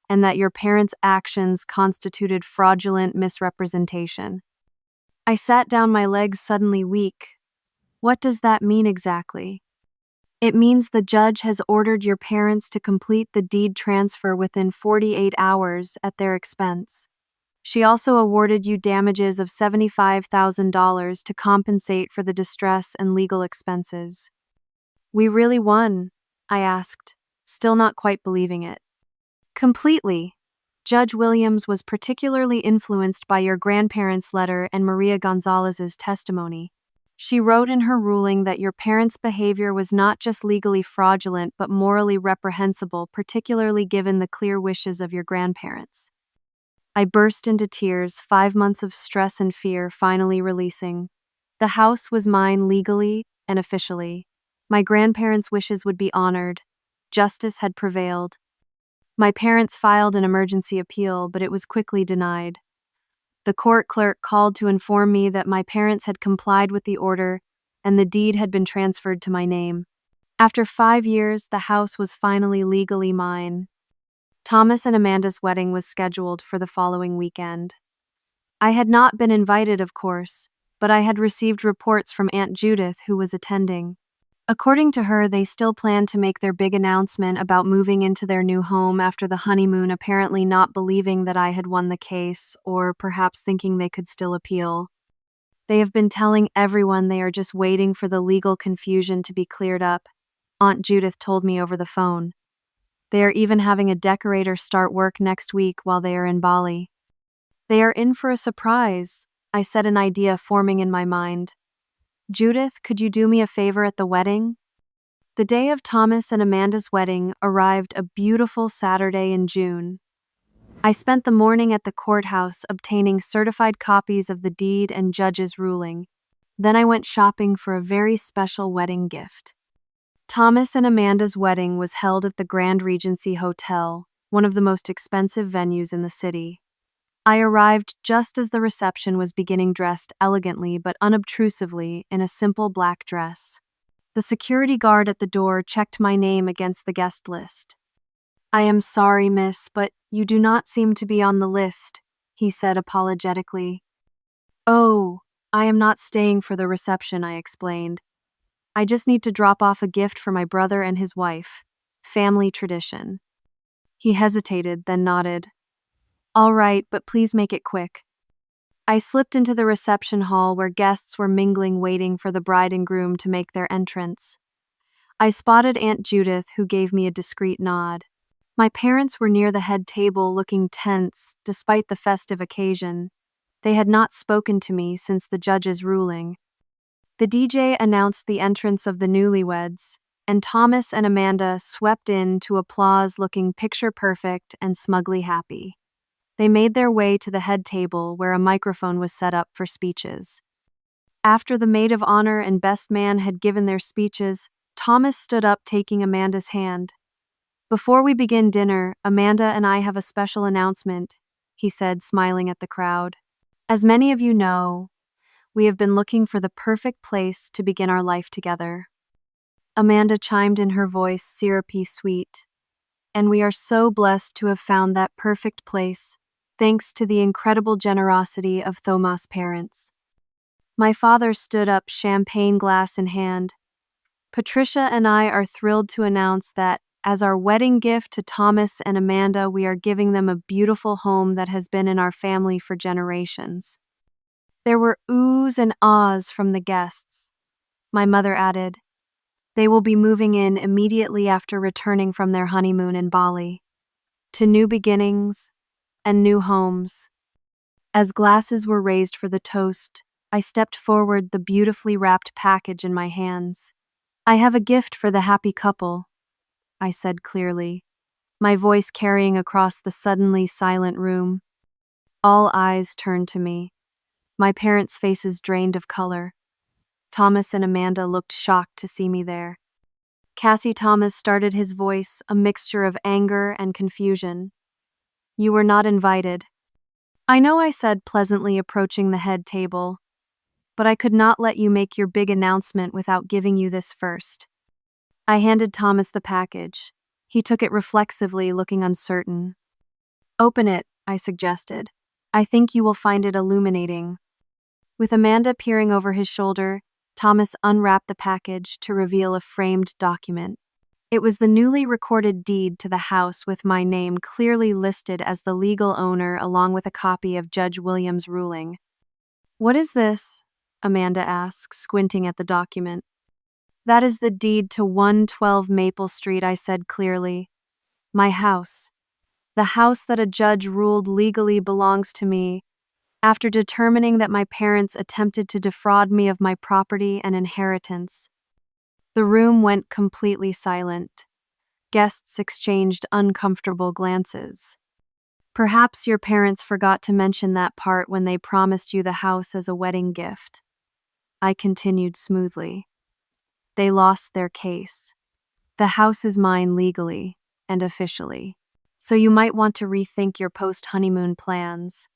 and that your parents' actions constituted fraudulent misrepresentation. I sat down, my legs suddenly weak. What does that mean exactly? It means the judge has ordered your parents to complete the deed transfer within 48 hours at their expense. She also awarded you damages of $75,000 to compensate for the distress and legal expenses. We really won? I asked, still not quite believing it. Completely. Judge Williams was particularly influenced by your grandparents' letter and Maria Gonzalez's testimony. She wrote in her ruling that your parents' behavior was not just legally fraudulent but morally reprehensible, particularly given the clear wishes of your grandparents. I burst into tears, 5 months of stress and fear finally releasing. The house was mine legally and officially. My grandparents' wishes would be honored. Justice had prevailed. My parents filed an emergency appeal, but it was quickly denied. The court clerk called to inform me that my parents had complied with the order and the deed had been transferred to my name. After 5 years, the house was finally legally mine. Thomas and Amanda's wedding was scheduled for the following weekend. I had not been invited, of course, but I had received reports from Aunt Judith, who was attending. According to her, they still planned to make their big announcement about moving into their new home after the honeymoon, apparently not believing that I had won the case, or perhaps thinking they could still appeal. They have been telling everyone they are just waiting for the legal confusion to be cleared up, Aunt Judith told me over the phone. They are even having a decorator start work next week while they are in Bali. They are in for a surprise, I said, an idea forming in my mind. Judith, could you do me a favor at the wedding? The day of Thomas and Amanda's wedding arrived a beautiful Saturday in June. I spent the morning at the courthouse obtaining certified copies of the deed and judge's ruling. Then I went shopping for a very special wedding gift. Thomas and Amanda's wedding was held at the Grand Regency Hotel, one of the most expensive venues in the city. I arrived just as the reception was beginning, dressed elegantly but unobtrusively in a simple black dress. The security guard at the door checked my name against the guest list. "I am sorry, miss, but you do not seem to be on the list," he said apologetically. "Oh, I am not staying for the reception," I explained. "I just need to drop off a gift for my brother and his wife. Family tradition." He hesitated, then nodded. "All right, but please make it quick." I slipped into the reception hall where guests were mingling, waiting for the bride and groom to make their entrance. I spotted Aunt Judith, who gave me a discreet nod. My parents were near the head table, looking tense despite the festive occasion. They had not spoken to me since the judge's ruling. The DJ announced the entrance of the newlyweds, and Thomas and Amanda swept in to applause, looking picture-perfect and smugly happy. They made their way to the head table where a microphone was set up for speeches. After the maid of honor and best man had given their speeches, Thomas stood up, taking Amanda's hand. "Before we begin dinner, Amanda and I have a special announcement," he said, smiling at the crowd. "As many of you know, we have been looking for the perfect place to begin our life together." Amanda chimed in, her voice syrupy sweet. "And we are so blessed to have found that perfect place, thanks to the incredible generosity of Thomas' parents." My father stood up, champagne glass in hand. "Patricia and I are thrilled to announce that, as our wedding gift to Thomas and Amanda, we are giving them a beautiful home that has been in our family for generations." There were oohs and ahs from the guests. My mother added, "They will be moving in immediately after returning from their honeymoon in Bali. To new beginnings and new homes." As glasses were raised for the toast, I stepped forward, the beautifully wrapped package in my hands. "I have a gift for the happy couple," I said clearly, my voice carrying across the suddenly silent room. All eyes turned to me. My parents' faces drained of color. Thomas and Amanda looked shocked to see me there. Cassie Thomas started, his voice a mixture of anger and confusion. "You were not invited." "I know," I said pleasantly, approaching the head table, "but I could not let you make your big announcement without giving you this first." I handed Thomas the package. He took it reflexively, looking uncertain. "Open it," I suggested. "I think you will find it illuminating." With Amanda peering over his shoulder, Thomas unwrapped the package to reveal a framed document. It was the newly recorded deed to the house, with my name clearly listed as the legal owner, along with a copy of Judge Williams' ruling. "What is this?" Amanda asked, squinting at the document. "That is the deed to 112 Maple Street," I said clearly. "My house. The house that a judge ruled legally belongs to me, after determining that my parents attempted to defraud me of my property and inheritance." The room went completely silent. Guests exchanged uncomfortable glances. "Perhaps your parents forgot to mention that part when they promised you the house as a wedding gift," I continued smoothly. "They lost their case. The house is mine legally and officially, so you might want to rethink your post-honeymoon plans."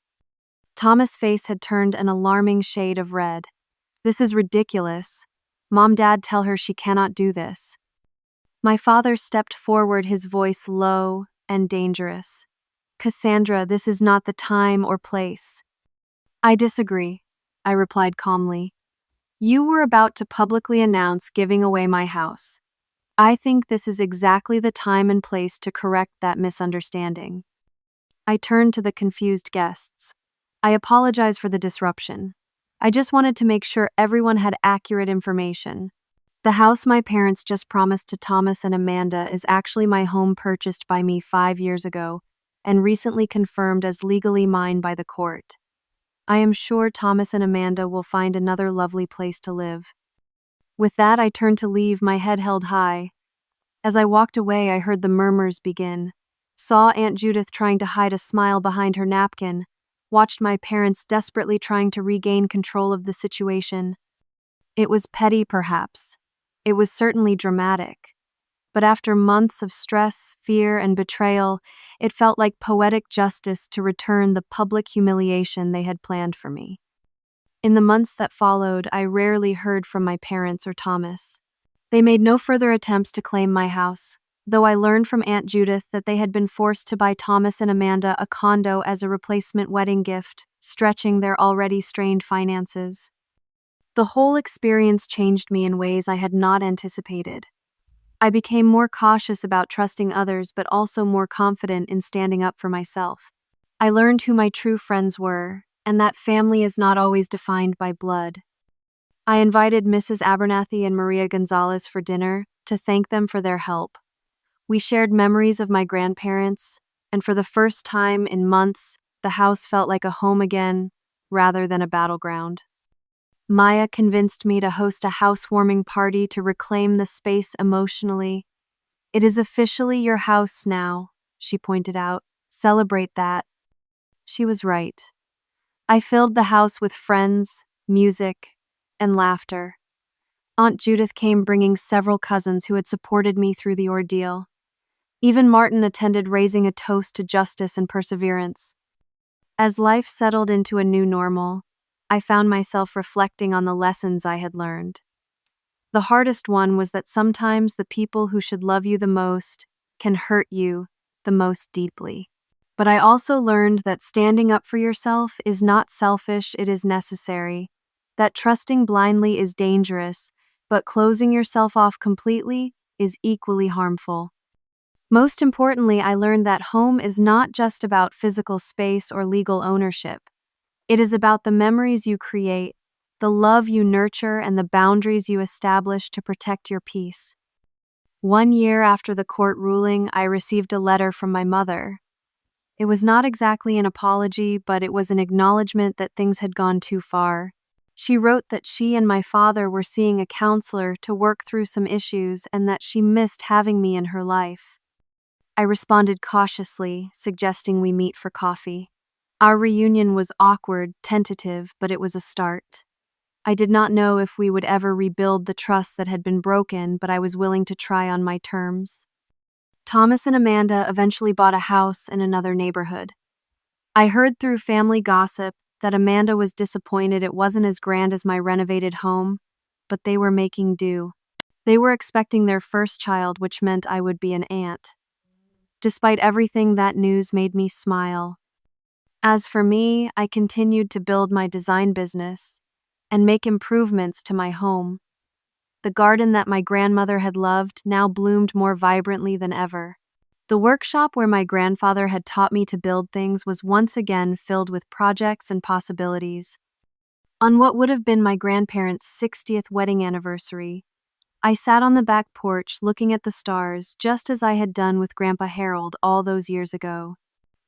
Thomas' face had turned an alarming shade of red. "This is ridiculous. Mom, Dad, tell her she cannot do this." My father stepped forward, his voice low and dangerous. "Cassandra, this is not the time or place." "I disagree. I replied calmly. You were about to publicly announce giving away my house. I think this is exactly the time and place to correct that misunderstanding. I turned to the confused guests. I apologize for the disruption. I just wanted to make sure everyone had accurate information. The house my parents just promised to Thomas and Amanda is actually my home purchased by me 5 years ago and recently confirmed as legally mine by the court. I am sure Thomas and Amanda will find another lovely place to live. With that, I turned to leave, my head held high. As I walked away, I heard the murmurs begin. Saw Aunt Judith trying to hide a smile behind her napkin. Watched my parents desperately trying to regain control of the situation. It was petty, perhaps. It was certainly dramatic. But after months of stress, fear, and betrayal, it felt like poetic justice to return the public humiliation they had planned for me. In the months that followed, I rarely heard from my parents or Thomas. They made no further attempts to claim my house, though I learned from Aunt Judith that they had been forced to buy Thomas and Amanda a condo as a replacement wedding gift, stretching their already strained finances. The whole experience changed me in ways I had not anticipated. I became more cautious about trusting others, but also more confident in standing up for myself. I learned who my true friends were, and that family is not always defined by blood. I invited Mrs. Abernathy and Maria Gonzalez for dinner to thank them for their help. We shared memories of my grandparents, and for the first time in months, the house felt like a home again, rather than a battleground. Maya convinced me to host a housewarming party to reclaim the space emotionally. It is officially your house now, she pointed out. Celebrate that. She was right. I filled the house with friends, music, and laughter. Aunt Judith came bringing several cousins who had supported me through the ordeal. Even Martin attended, raising a toast to justice and perseverance. As life settled into a new normal, I found myself reflecting on the lessons I had learned. The hardest one was that sometimes the people who should love you the most can hurt you the most deeply. But I also learned that standing up for yourself is not selfish, it is necessary. That trusting blindly is dangerous, but closing yourself off completely is equally harmful. Most importantly, I learned that home is not just about physical space or legal ownership. It is about the memories you create, the love you nurture, and the boundaries you establish to protect your peace. 1 year after the court ruling, I received a letter from my mother. It was not exactly an apology, but it was an acknowledgement that things had gone too far. She wrote that she and my father were seeing a counselor to work through some issues and that she missed having me in her life. I responded cautiously, suggesting we meet for coffee. Our reunion was awkward, tentative, but it was a start. I did not know if we would ever rebuild the trust that had been broken, but I was willing to try on my terms. Thomas and Amanda eventually bought a house in another neighborhood. I heard through family gossip that Amanda was disappointed it wasn't as grand as my renovated home, but they were making do. They were expecting their first child, which meant I would be an aunt. Despite everything, that news made me smile. As for me, I continued to build my design business and make improvements to my home. The garden that my grandmother had loved now bloomed more vibrantly than ever. The workshop where my grandfather had taught me to build things was once again filled with projects and possibilities. On what would have been my grandparents' 60th wedding anniversary, I sat on the back porch looking at the stars, just as I had done with Grandpa Harold all those years ago.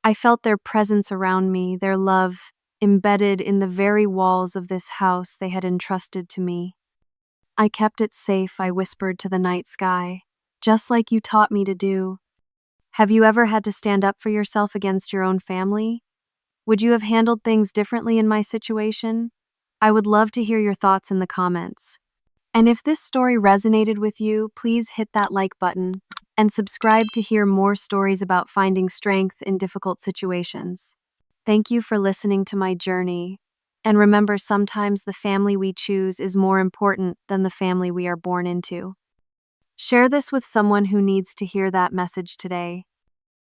I felt their presence around me, their love embedded in the very walls of this house they had entrusted to me. I kept it safe, I whispered to the night sky, just like you taught me to do. Have you ever had to stand up for yourself against your own family? Would you have handled things differently in my situation? I would love to hear your thoughts in the comments. And if this story resonated with you, please hit that like button and subscribe to hear more stories about finding strength in difficult situations. Thank you for listening to my journey. And remember, sometimes the family we choose is more important than the family we are born into. Share this with someone who needs to hear that message today.